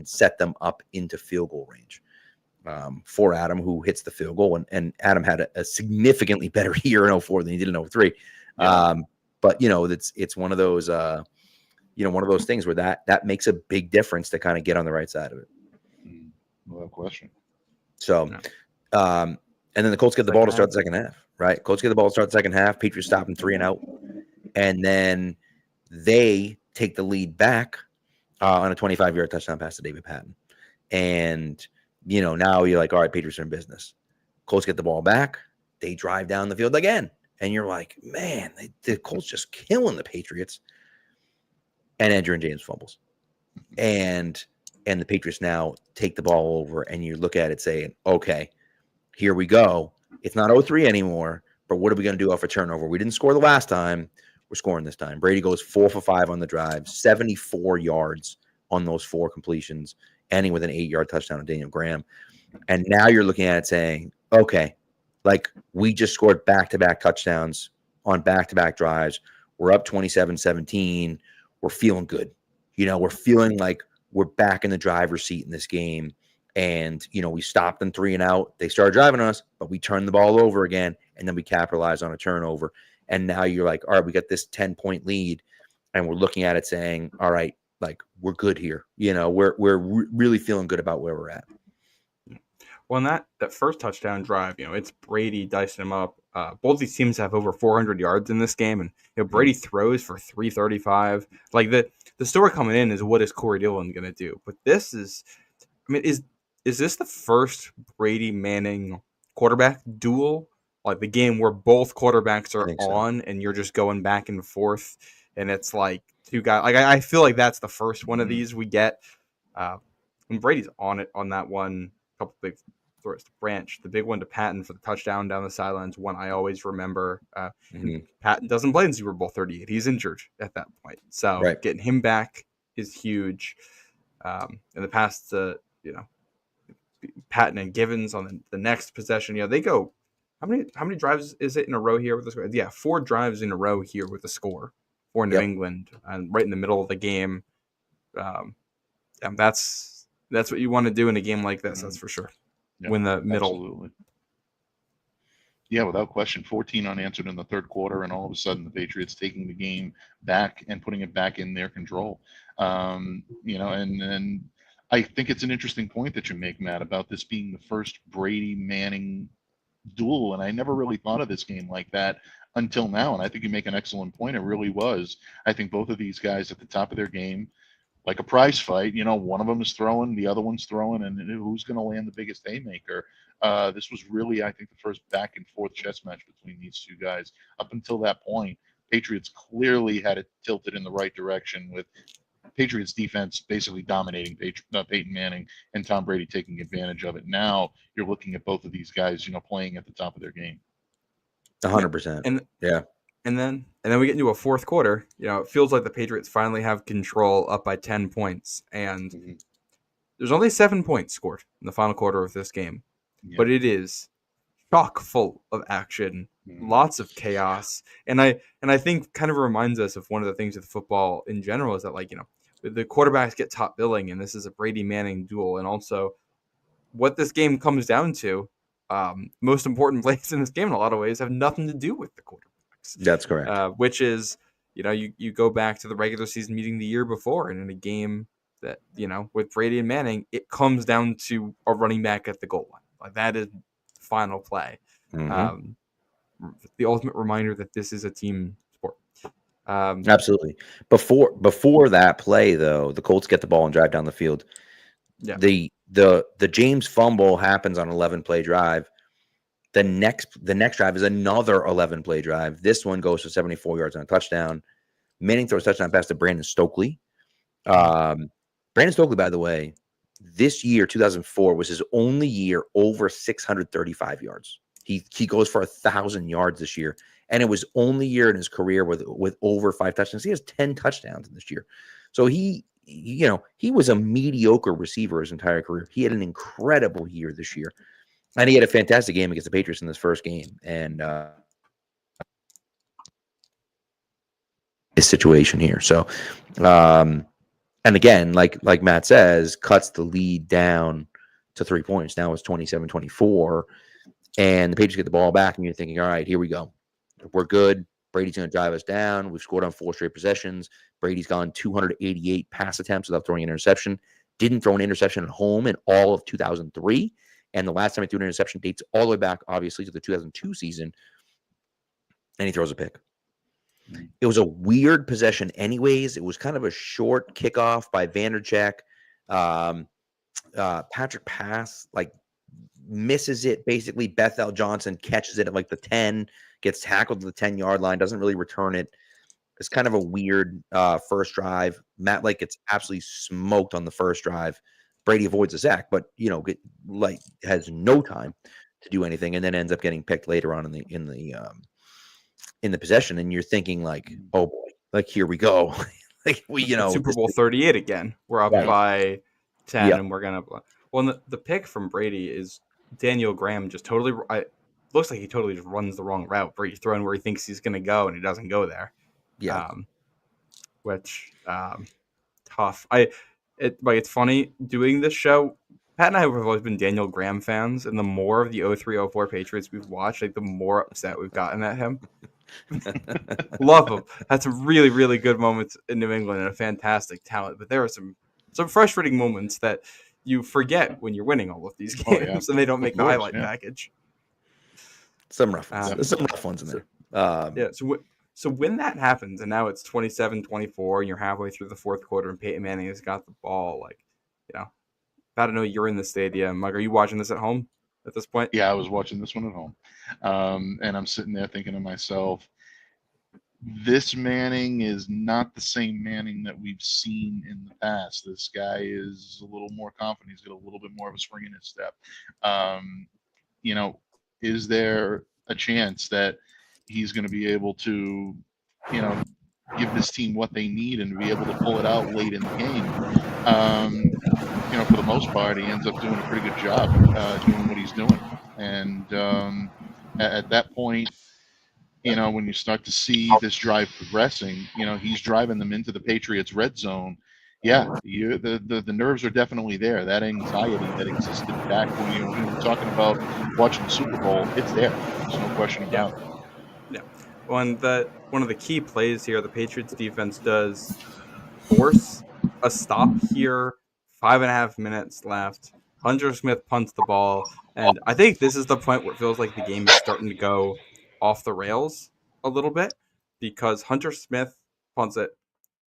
set them up into field goal range. For Adam, who hits the field goal, and Adam had a significantly better year in 2004 than he did in 2003. Yeah. But it's one of those one of those things where that makes a big difference to kind of get on the right side of it. No question. So, and then the Colts get the ball to start the second half, right? Colts get the ball to start the second half. Patriots stop them 3 and out, and then they take the lead back on a 25-yard touchdown pass to David Patton, and now you're like, all right, Patriots are in business. Colts get the ball back. They drive down the field again. And you're like, man, the Colts just killing the Patriots. And Edgerrin James fumbles. And the Patriots now take the ball over, and you look at it saying, okay, here we go. It's not 0-3 anymore, but what are we going to do off a turnover? We didn't score the last time. We're scoring this time. Brady goes 4 for 5 on the drive, 74 yards on those 4 completions, ending with an 8-yard touchdown to Daniel Graham. And now you're looking at it saying, okay, like we just scored back-to-back touchdowns on back-to-back drives. We're up 27-17. We're feeling good. We're feeling like we're back in the driver's seat in this game. And, we stopped them 3 and out. They started driving us, but we turned the ball over again, and then we capitalized on a turnover. And now you're like, all right, we got this 10-point lead, and we're looking at it saying, all right, like, we're good here. We're really feeling good about where we're at. Well, in that first touchdown drive, it's Brady dicing him up. Both these teams have over 400 yards in this game, and Brady throws for 335. Like the story coming in is, what is Corey Dillon going to do? But this is, is this the first Brady Manning quarterback duel? Like the game where both quarterbacks are on, and you're just going back and forth, and it's like two guys. Like I feel like that's the first one of these we get. And Brady's on it on that one. Couple big throws to Branch, the big one to Patton for the touchdown down the sidelines, one I always remember. Patton doesn't play in Super Bowl 38. He's injured at that point. So getting him back is huge. In the past, Patton and Givens on the next possession, they go, how many drives is it in a row here with the score? Yeah, 4 drives in a row here with the score for New England, and right in the middle of the game. And that's what you want to do in a game like this. That's for sure. Win the middle. Absolutely. Yeah, without question. 14 unanswered in the third quarter, and all of a sudden the Patriots taking the game back and putting it back in their control. And I think it's an interesting point that you make, Matt, about this being the first Brady Manning duel, and I never really thought of this game like that until now. And I think you make an excellent point. It really was. I think both of these guys at the top of their game, like a prize fight. One of them is throwing, the other one's throwing, and who's going to land the biggest haymaker? This was really, I think, the first back and forth chess match between these two guys. Up until that point, Patriots clearly had it tilted in the right direction, with Patriots defense basically dominating Peyton Manning and Tom Brady taking advantage of it. Now you're looking at both of these guys, playing at the top of their game. 100%. And then we get into a fourth quarter. It feels like the Patriots finally have control, up by 10 points. And there's only 7 points scored in the final quarter of this game. Yeah. But it is chock full of action, lots of chaos. And I think kind of reminds us of one of the things with football in general is that, the quarterbacks get top billing, and this is a Brady Manning duel. And also what this game comes down to, most important plays in this game in a lot of ways have nothing to do with the quarterback. That's correct. Which is, you go back to the regular season meeting the year before, and in a game that, with Brady and Manning, it comes down to a running back at the goal line. Like that is final play. The ultimate reminder that this is a team sport. Absolutely. Before that play, though, the Colts get the ball and drive down the field. Yeah. The James fumble happens on an 11-play drive. The next drive is another 11-play drive. This one goes for 74 yards on a touchdown. Manning throws a touchdown pass to Brandon Stokely. Brandon Stokely, by the way, this year, 2004, was his only year over 635 yards. He goes for 1,000 yards this year, and it was only year in his career with over 5 touchdowns. He has 10 touchdowns in this year. So he was a mediocre receiver his entire career. He had an incredible year this year. And he had a fantastic game against the Patriots in this first game. And his situation here. So, and again, like Matt says, cuts the lead down to 3 points. Now it's 27-24. And the Patriots get the ball back, and you're thinking, all right, here we go. We're good. Brady's going to drive us down. We've scored on 4 straight possessions. Brady's gone 288 pass attempts without throwing an interception. Didn't throw an interception at home in all of 2003. And the last time he threw an interception dates all the way back, obviously, to the 2002 season. And he throws a pick. It was a weird possession anyways. It was kind of a short kickoff by Vandercheck. Patrick Pass, misses it. Basically, Bethel Johnson catches it at the 10, gets tackled to the 10-yard line, doesn't really return it. It's kind of a weird first drive. Matt gets absolutely smoked on the first drive. Brady avoids a sack, but has no time to do anything, and then ends up getting picked later on in the possession. And you're thinking oh boy, here we go. Super Bowl 38 again. We're up by 10, and we're gonna. Well, the pick from Brady is Daniel Graham just totally. Looks like he totally just runs the wrong route. Brady's throwing where he thinks he's gonna go, and he doesn't go there. Yeah. Which tough. It's funny doing this show. Pat and I have always been Daniel Graham fans, and the more of the 03-04 Patriots we've watched, like the more upset we've gotten at him. Love him. Had some really, really good moments in New England and a fantastic talent, but there are some frustrating moments that you forget when you're winning all of these games, and they don't make the highlight package. Some rough ones. Some rough ones in there. So when that happens, and now it's 27-24, and you're halfway through the fourth quarter, and Peyton Manning has got the ball, I don't know, you're in the stadium. Like, are you watching this at home at this point? Yeah, I was watching this one at home, and I'm sitting there thinking to myself, this Manning is not the same Manning that we've seen in the past. This guy is a little more confident. He's got a little bit more of a spring in his step. Is there a chance that he's going to be able to, give this team what they need and be able to pull it out late in the game? For the most part, he ends up doing a pretty good job doing what he's doing. And at that point, when you start to see this drive progressing, he's driving them into the Patriots' red zone. Yeah, the nerves are definitely there. That anxiety that existed back when you were talking about watching the Super Bowl, it's there. There's no question about it. Yeah. One of the key plays here, the Patriots defense does force a stop here. 5.5 minutes left. Hunter Smith punts the ball, and I think this is the point where it feels like the game is starting to go off the rails a little bit, because Hunter Smith punts it,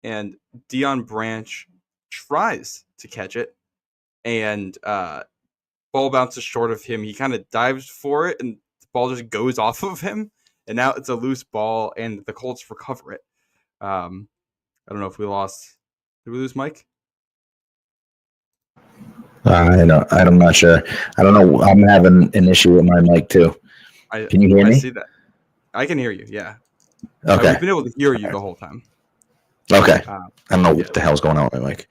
and Deion Branch tries to catch it, and ball bounces short of him. He kind of dives for it, and the ball just goes off of him, and now it's a loose ball, and the Colts recover it. I don't know if we lost. Did we lose Mike? I'm not sure. I don't know. I'm having an issue with my mic too. Can you hear me? I see that. I can hear you. Yeah. Okay. I've been able to hear you the whole time. Okay. I don't know what the hell's going on with my mic.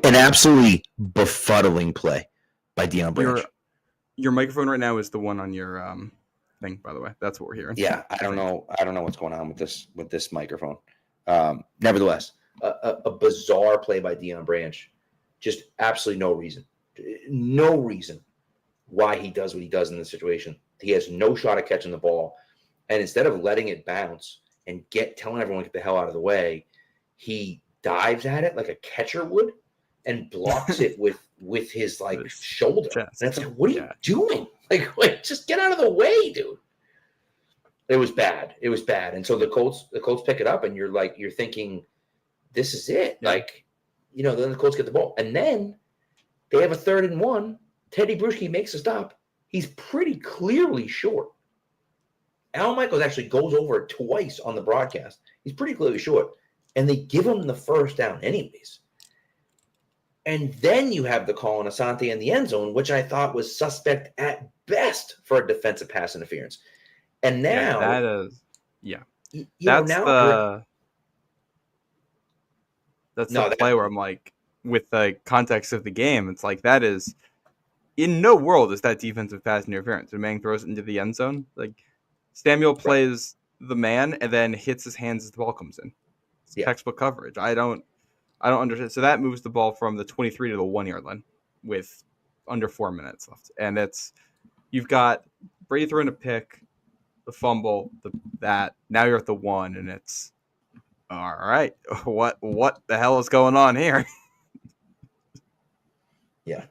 An absolutely befuddling play by Deion Branch. Your microphone right now is the one on your thing, by the way. That's what we're hearing. Yeah, I don't know what's going on with this microphone. Nevertheless, a bizarre play by Deion Branch. Just absolutely no reason why he does what he does in this situation. He has no shot at catching the ball, and instead of letting it bounce and telling everyone to get the hell out of the way, he dives at it like a catcher would and blocks it with his shoulder. Chest. And it's like, what are you doing? Like, just get out of the way, dude. It was bad. And so the Colts pick it up, and you're thinking, this is it. Yeah. Then the Colts get the ball. And then they have a 3rd and 1. Teddy Bruschi makes a stop. He's pretty clearly short. Al Michaels actually goes over it twice on the broadcast. He's pretty clearly short. And they give him the first down anyways. And then you have the call on Asante in the end zone, which I thought was suspect at best for a defensive pass interference. And now that is, that's the play where I'm like, with the context of the game, it's like, that is, in no world is that defensive pass interference. When Manning throws it into the end zone, like, Samuel plays the man and then hits his hands as the ball comes in. It's textbook coverage. I don't understand. So that moves the ball from the 23 to the 1 yard line with under 4 minutes left. And you've got Brady throwing a pick, the fumble, now you're at the 1, and it's all right. What the hell is going on here? Yeah,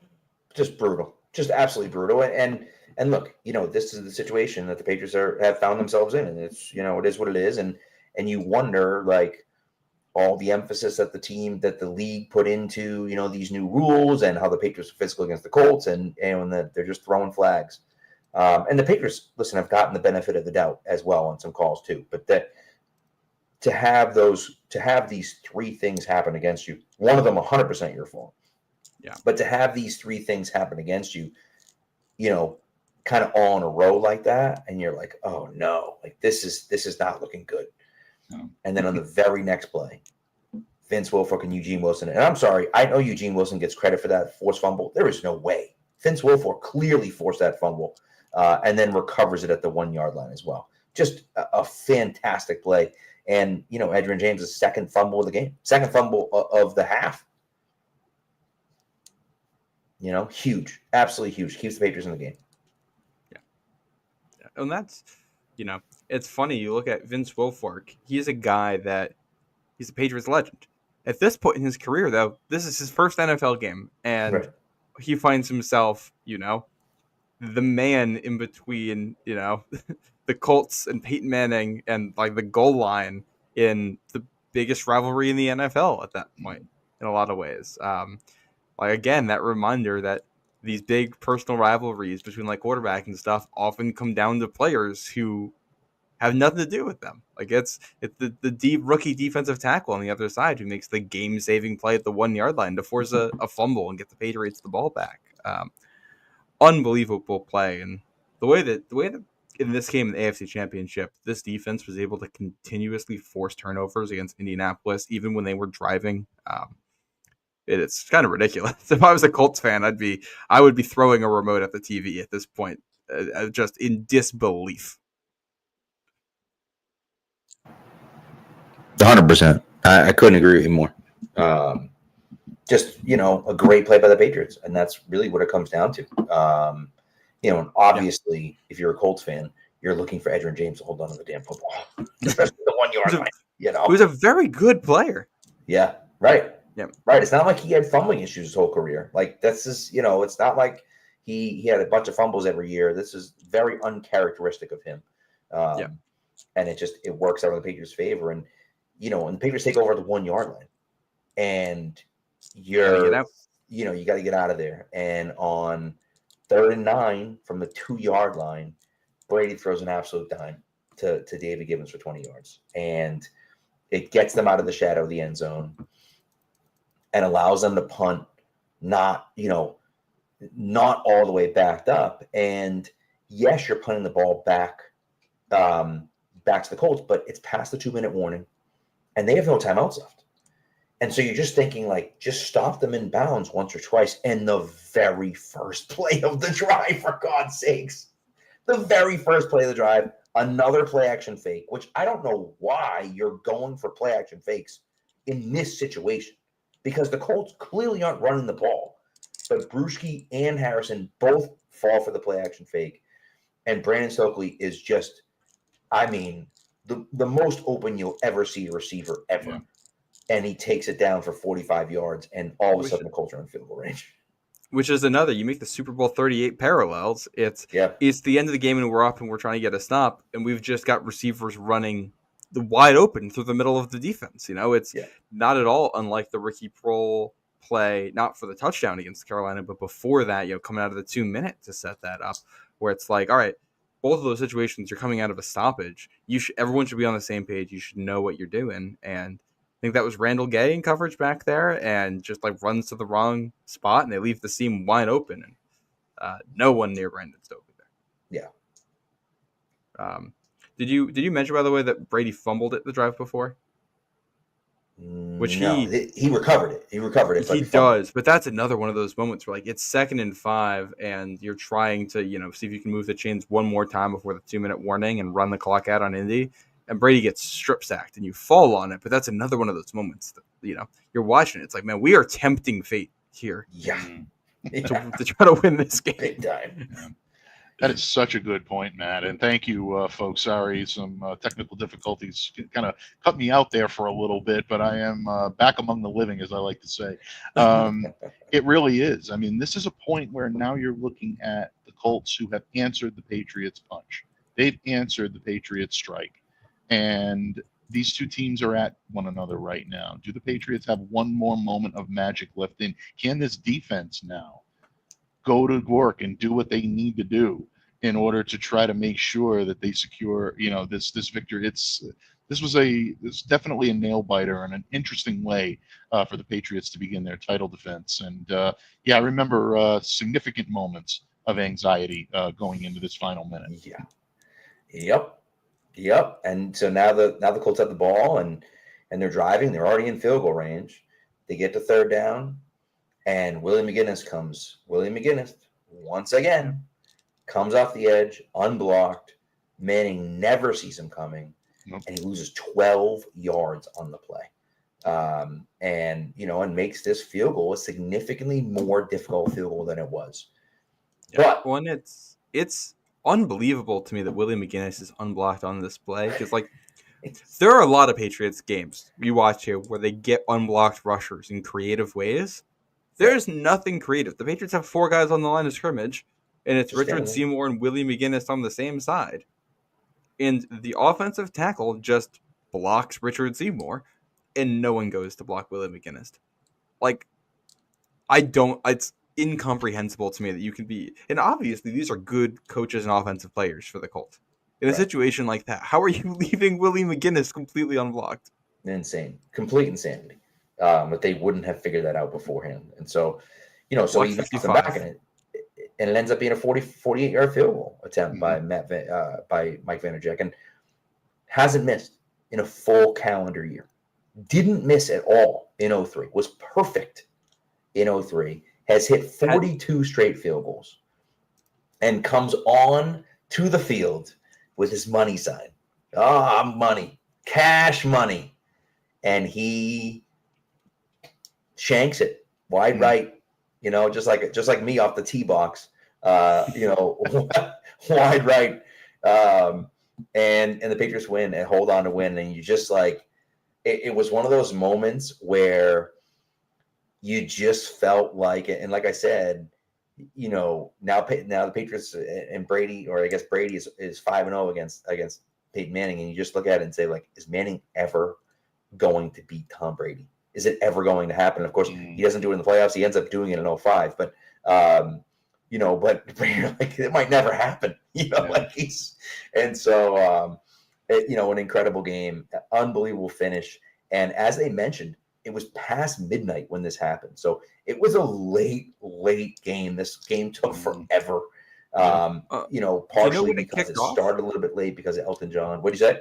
just brutal, just absolutely brutal. And look, this is the situation that the Patriots have found themselves in, and it's it is what it is. And you wonder, all the emphasis that the league put into these new rules and how the Patriots are physical against the Colts, and that they're just throwing flags. And the Patriots, listen, have gotten the benefit of the doubt as well on some calls too. But that to have these 3 things happen against you, one of them 100% your fault. Yeah. But to have these 3 things happen against you, kind of all in a row like that, and you're like, oh no, this is not looking good. No. And then on the very next play, Vince Wilfork and Eugene Wilson. And I'm sorry, I know Eugene Wilson gets credit for that forced fumble. There is no way. Vince Wilfork clearly forced that fumble, and then recovers it at the 1 yard line as well. Just a fantastic play. And, Edgerrin James' second fumble of the game, second fumble of the half. Huge, absolutely huge. Keeps the Patriots in the game. Yeah. And that's, it's funny. You look at Vince Wilfork. He's a guy that he's a Patriots legend. At this point in his career, though, this is his first NFL game. And he finds himself, the man in between, the Colts and Peyton Manning and like the goal line in the biggest rivalry in the NFL at that point in a lot of ways. Again, that reminder that these big personal rivalries between like quarterback and stuff often come down to players who have nothing to do with them. Like it's the deep rookie defensive tackle on the other side who makes the game-saving play at the 1 yard line to force a fumble and get the Patriots the ball back. Unbelievable play, and the way that in this game in the AFC Championship, this defense was able to continuously force turnovers against Indianapolis, even when they were driving. It's kind of ridiculous. If I was a Colts fan, I would be throwing a remote at the TV at this point, just in disbelief. 100%. I couldn't agree with you more. Just, a great play by the Patriots, and that's really what it comes down to. And obviously, if you're a Colts fan, you're looking for Edgerrin James to hold on to the damn football, especially the 1 yard line. He was a very good player. Yeah, right. Yeah, right. It's not like he had fumbling issues his whole career. Like that's just, it's not like he had a bunch of fumbles every year. This is very uncharacteristic of him. And it works out in the Patriots' favor. And and the Patriots take over the 1 yard line, and you got to get out of there. And on 3rd and 9 from the 2 yard line, Brady throws an absolute dime to David Gibbons for 20 yards, and it gets them out of the shadow of the end zone and allows them to punt, not all the way backed up. And yes, you're punting the ball back to the Colts, but it's past the 2-minute warning, and they have no timeouts left. And so you're just thinking, like, just stop them in bounds once or twice. And the very first play of the drive, for God's sakes, the very first play of the drive, another play action fake, which I don't know why you're going for play action fakes in this situation, because the Colts clearly aren't running the ball. But Bruschi and Harrison both fall for the play action fake. And Brandon Stokely is just, the most open you'll ever see a receiver ever. Yeah. And he takes it down for 45 yards, and all of a sudden the Colts are in field goal range. Which is another, you make the Super Bowl 38 parallels. It's the end of the game and we're up and we're trying to get a stop, and we've just got receivers running the wide open through the middle of the defense. It's not at all unlike the Ricky Prohl play, not for the touchdown against Carolina, but before that, coming out of the 2 minute to set that up, where it's like, all right, both of those situations, you're coming out of a stoppage. Everyone should be on the same page. You should know what you're doing. And I think that was Randall Gay in coverage back there, and just like runs to the wrong spot, and they leave the seam wide open, and no one near Brandon Stokely there. Yeah. Did you mention, by the way, that Brady fumbled it the drive before? Which he recovered it. He recovered it. He does, but that's another one of those moments where, like, it's 2nd and 5, and you're trying to, see if you can move the chains one more time before the 2 minute warning and run the clock out on Indy. And Brady gets strip sacked, and you fall on it. But that's another one of those moments that, you're watching it. It's like, man, we are tempting fate here. Yeah. To try to win this game. Big time. That is such a good point, Matt. And thank you, folks. Sorry, some technical difficulties kind of cut me out there for a little bit, but I am back among the living, as I like to say. It really is. This is a point where now you're looking at the Colts, who have answered the Patriots' punch. They've answered the Patriots' strike. And these two teams are at one another right now. Do the Patriots have one more moment of magic left in? Can this defense now go to work and do what they need to do in order to try to make sure that they secure, this victory? This was definitely a nail biter and an interesting way for the Patriots to begin their title defense. And I remember significant moments of anxiety going into this final minute. Yeah. Yep. And so now the Colts have the ball and they're driving. They're already in field goal range. They get to 3rd down, and Willie McGinnis once again comes off the edge, unblocked. Manning never sees him coming, Nope. and he loses 12 yards on the play. And makes this field goal a significantly more difficult field goal than it was. Yeah. But it's unbelievable to me that Willie McGinnis is unblocked on this play, because there are a lot of Patriots games you watch here where they get unblocked rushers in creative ways. There's nothing creative. The Patriots have 4 guys on the line of scrimmage, and it's Richard Seymour and Willie McGinnis on the same side. And the offensive tackle just blocks Richard Seymour, and no one goes to block Willie McGinnis. It's incomprehensible to me that you can be, and obviously these are good coaches and offensive players for the Colts. In a situation like that, how are you leaving Willie McGinnis completely unblocked? Insane. Complete insanity. But they wouldn't have figured that out beforehand. And so, so he knocks them back in it. And it ends up being a 48-yard field goal attempt by Mike Vanderjagt, and hasn't missed in a full calendar year. Didn't miss at all in 03. Was perfect in 03. Has hit 42 straight field goals, and comes on to the field with his money sign. Money, cash money, and he shanks it wide right. Just like me off the tee box, wide right. And the Patriots win and hold on to win. And you just it was one of those moments where you just felt like it. And like I said, now the Patriots and Brady, or I guess Brady is 5-0 against Peyton Manning. And you just look at it and say, is Manning ever going to beat Tom Brady? Is it ever going to happen? Of course, he doesn't do it in the playoffs. He ends up doing it in 05. But, but it might never happen, and so, an incredible game, unbelievable finish. And as they mentioned, it was past midnight when this happened. So it was a late game. This game took forever, partially because it started a little bit late because of Elton John. What did you say?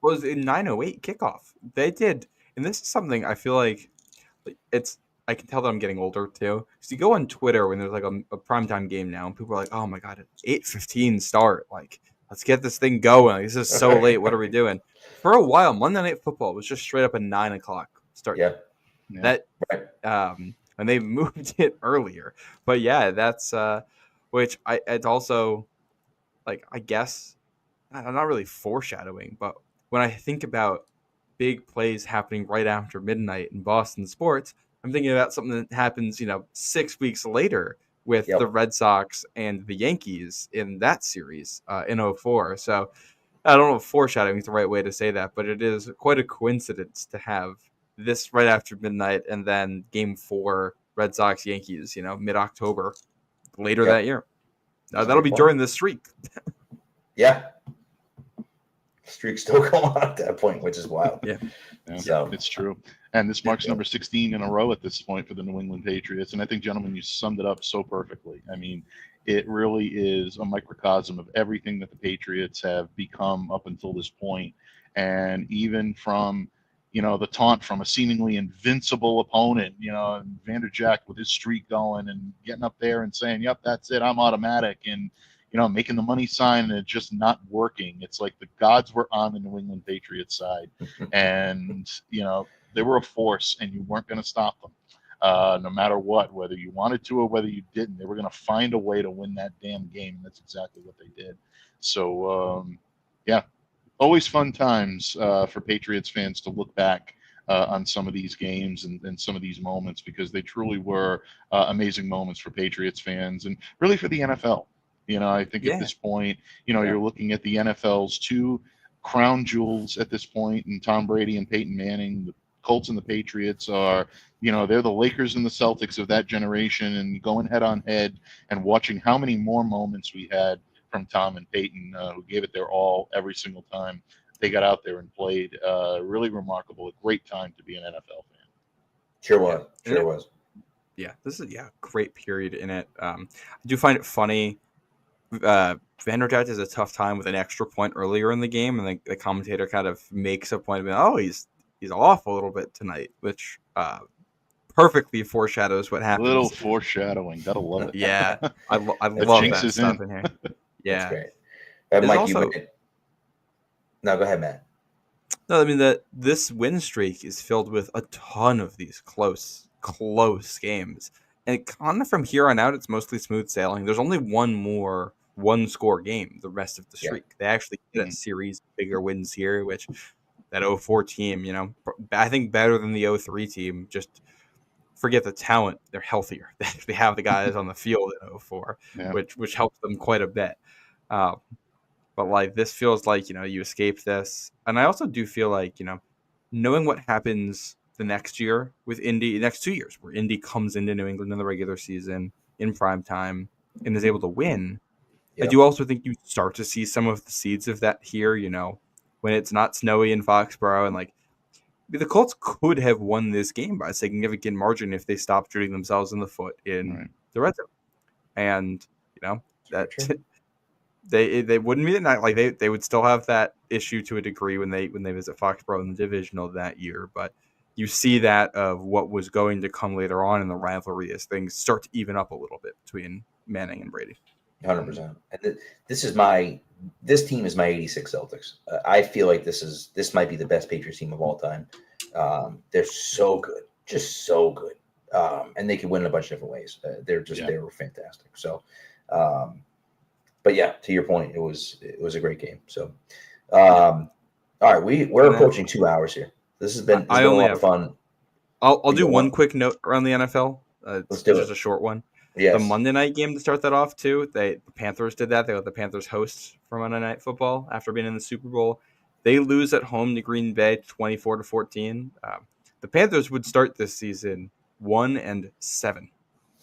Was in 9:08 kickoff. They did. And this is something I feel like I can tell that I'm getting older too. Because you go on Twitter when there's a primetime game now, and people are like, "Oh my god, it's 8:15 start. Let's get this thing going. This is so late. What are we doing?" For a while, Monday Night Football was just straight up a 9 o'clock start. Yeah. That and they moved it earlier. But yeah, that's which it's also I guess I'm not really foreshadowing, but when I think about big plays happening right after midnight in Boston sports, I'm thinking about something that happens, 6 weeks later with the Red Sox and the Yankees in that series in 04. So I don't know if foreshadowing is the right way to say that, but it is quite a coincidence to have this right after midnight and then Game 4 Red Sox Yankees, mid-October later that year. That'll be during this streak. Yeah. Streak's still going on at that point, which is wild. Yeah, so it's true. And this marks number 16 in a row at this point for the New England Patriots. And I think, gentlemen, you summed it up so perfectly. I mean, it really is a microcosm of everything that the Patriots have become up until this point. And even from, the taunt from a seemingly invincible opponent, and Vanderjagt with his streak going and getting up there and saying, "Yep, that's it, I'm automatic," and making the money sign and it just not working. It's like the gods were on the New England Patriots side, and they were a force, and you weren't going to stop them, no matter what, whether you wanted to or whether you didn't. They were going to find a way to win that damn game, and that's exactly what they did. So, always fun times for Patriots fans to look back on some of these games and some of these moments, because they truly were amazing moments for Patriots fans and really for the NFL. I think at this point, you're looking at the NFL's 2 crown jewels at this point, and Tom Brady and Peyton Manning. The Colts and the Patriots are, they're the Lakers and the Celtics of that generation, and going head on head and watching how many more moments we had from Tom and Peyton, who gave it their all every single time they got out there and played. Really remarkable. A great time to be an NFL fan. Sure was. Yeah, this is a great period in it. I do find it funny. Vanderjagt has a tough time with an extra point earlier in the game, and the commentator kind of makes a point of, he's off a little bit tonight, which perfectly foreshadows what happens. Little foreshadowing, gotta love it. Yeah, I love that stuff in here. Yeah, that's great. Mike, also, no, go ahead, Matt. No, I mean that this win streak is filled with a ton of these close games, and kind of from here on out, it's mostly smooth sailing. There's only one more one-score game the rest of the Yeah. streak. They actually get a series of bigger wins here, which that 04 team, I think better than the 03 team. Just forget the talent; they're healthier. They actually have the guys on the field in 04, Yeah. which helps them quite a bit. Uh, but like this feels like you escape this, and I also do feel like knowing what happens the next year with Indy, next 2 years, where Indy comes into New England in the regular season in prime time and is able to win. I Yep. do also think you start to see some of the seeds of that here. When it's not snowy in Foxborough, and like the Colts could have won this game by a significant margin if they stopped shooting themselves in the foot in the red zone, and that. They wouldn't be that like they would still have that issue to a degree when they visit Foxborough in the divisional that year, but you see that of what was going to come later on in the rivalry as things start to even up a little bit between Manning and Brady. 100%. And this team is my '86 Celtics. I feel like this might be the best Patriots team of all time. They're so good, just so good, and they can win in a bunch of different ways. They were fantastic. So. But yeah, to your point, it was a great game. So, all right, we're approaching 2 hours here. This has been a lot of fun. I'll do one quick note around the NFL. Let's do just a short one. Yes. The Monday night game to start that off too. The Panthers did that. They let the Panthers host for Monday Night Football after being in the Super Bowl. They lose at home to Green Bay 24-14. The Panthers would start this season 1-7.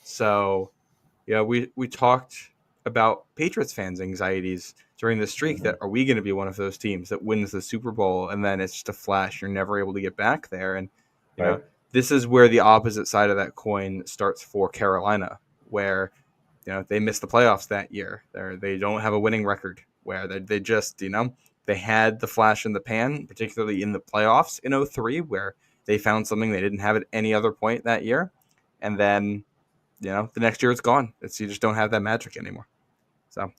So, we talked about Patriots fans' anxieties during the streak that are we going to be one of those teams that wins the Super Bowl and then it's just a flash, you're never able to get back there. And this is where the opposite side of that coin starts for Carolina, where they missed the playoffs that year. They don't have a winning record, where they just they had the flash in the pan, particularly in the playoffs in 03, where they found something they didn't have at any other point that year, and then the next year it's gone. You just don't have that magic anymore. So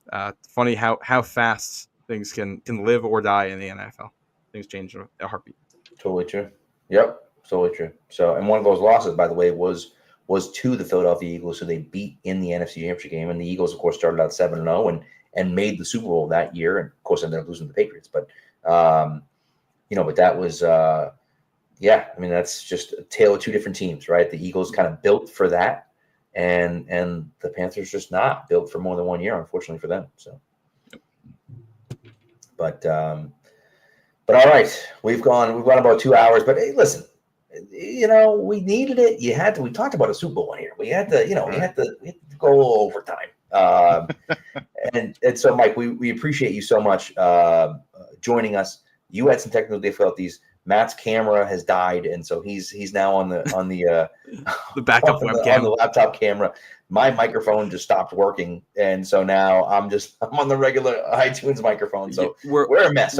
funny how fast things can live or die in the NFL. Things change in a heartbeat. Totally true. Yep, totally true. So, and one of those losses, by the way, was to the Philadelphia Eagles, who they beat in the NFC Championship game. And the Eagles, of course, started out 7-0 and made the Super Bowl that year. And of course, ended up losing to the Patriots. But but that was that's just a tale of two different teams, right? The Eagles kind of built for that. And the Panthers just not built for more than 1 year, unfortunately for them. So, but all right, we've gone about 2 hours. But hey, listen, we needed it. We talked about a Super Bowl here. We had to, we had to go overtime. And so, Mike, we appreciate you so much joining us. You had some technical difficulties. Matt's camera has died, and so he's now on the the backup webcam on the laptop camera. My microphone just stopped working, and so now I'm on the regular iTunes microphone. So we're a mess.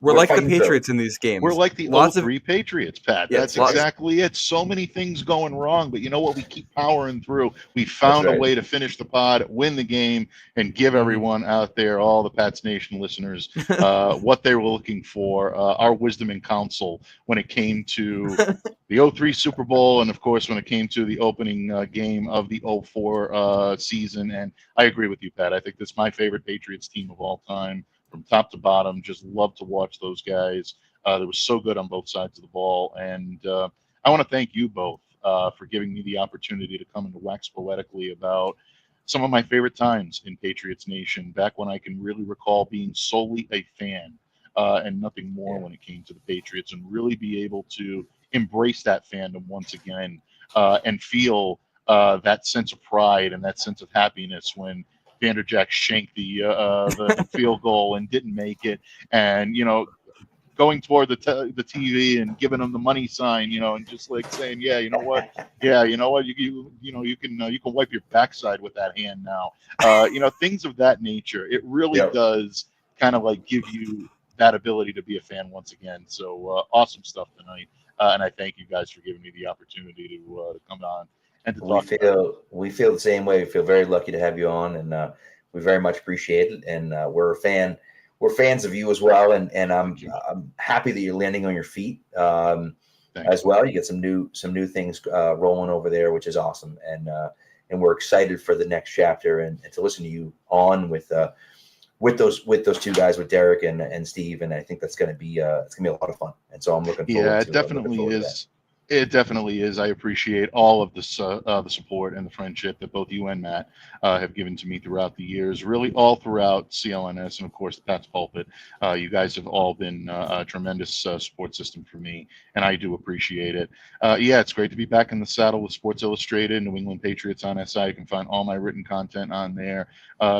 We're like the Patriots in these games. We're like the 03 Patriots, Pat. That's exactly it. So many things going wrong, but you know what? We keep powering through. We found a way to finish the pod, win the game, and give everyone out there, all the Pats Nation listeners, what they were looking for, our wisdom and counsel when it came to the 03 Super Bowl, and of course when it came to the opening game of the 04 season. And I agree with you, Pat. I think this is my favorite Patriots team of all time. From top to bottom, just love to watch those guys. They were so good on both sides of the ball. And I want to thank you both for giving me the opportunity to come and to wax poetically about some of my favorite times in Patriots Nation, back when I can really recall being solely a fan and nothing more when it came to the Patriots, and really be able to embrace that fandom once again and feel that sense of pride and that sense of happiness when Vanderjack shanked the field goal and didn't make it, and going toward the TV and giving them the money sign, and just like saying, you know what, you can wipe your backside with that hand now, things of that nature. It really does kind of like give you that ability to be a fan once again. So awesome stuff tonight, and I thank you guys for giving me the opportunity to come on. And we feel the same way. We feel very lucky to have you on, and we very much appreciate it. And we're a fan we're fans of you as well, and I'm Thank you. happy that you're landing on your feet Thanks. as well. You get some new things rolling over there, which is awesome, and we're excited for the next chapter and to listen to you on with those two guys, with Derek and Steve, and I think that's going to be it's going to be a lot of fun. And so I'm looking forward Yeah, to it definitely to that. is. It definitely is. I appreciate all of this, the support and the friendship that both you and Matt have given to me throughout the years, really all throughout CLNS and, of course, the Pat's Pulpit. You guys have all been a tremendous support system for me, and I do appreciate it. Yeah, it's great to be back in the saddle with Sports Illustrated, New England Patriots on SI. You can find all my written content on there.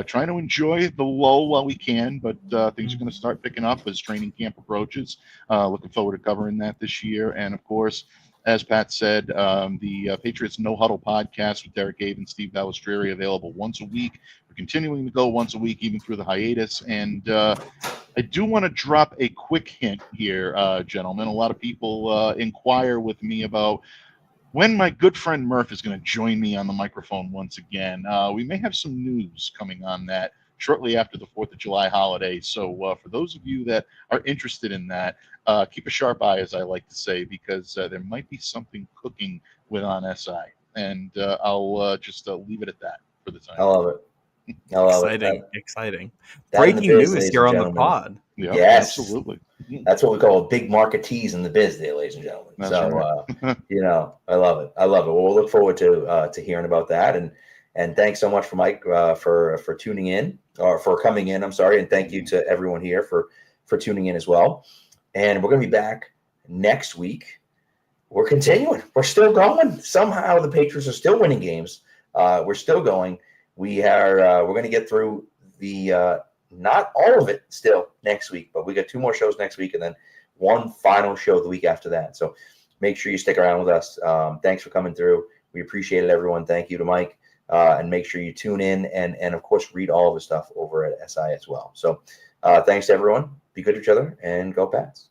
Trying to enjoy the lull while we can, but things are going to start picking up as training camp approaches. Looking forward to covering that this year. And, of course, as Pat said, the Patriots No Huddle podcast with Derek Gabe and Steve Balestrieri available once a week. We're continuing to go once a week, even through the hiatus. And I do want to drop a quick hint here, gentlemen. A lot of people inquire with me about when my good friend Murph is going to join me on the microphone once again. We may have some news coming on that shortly after the 4th of July holiday. So for those of you that are interested in that, keep a sharp eye, as I like to say, because there might be something cooking with on SI. And I'll just leave it at that for the time. I love it. I love Exciting, it. exciting. That in the Breaking biz, news ladies here and on the gentlemen. pod. Yeah, Yes. absolutely. That's what we call a big marketees in the biz there, ladies and gentlemen. That's so, right. I love it. I love it. Well, we'll look forward to hearing about that. And thanks so much for Mike for tuning in, or for coming in. I'm sorry. And thank you to everyone here for tuning in as well. And we're going to be back next week. We're continuing. We're still going. Somehow the Patriots are still winning games. We're still going. We're going to get through the not all of it still next week, but we got 2 more shows next week and then one final show the week after that. So make sure you stick around with us. Thanks for coming through. We appreciate it, everyone. Thank you to Mike. And make sure you tune in and of course, read all of the stuff over at SI as well. So thanks to everyone. Be good to each other and go Pats.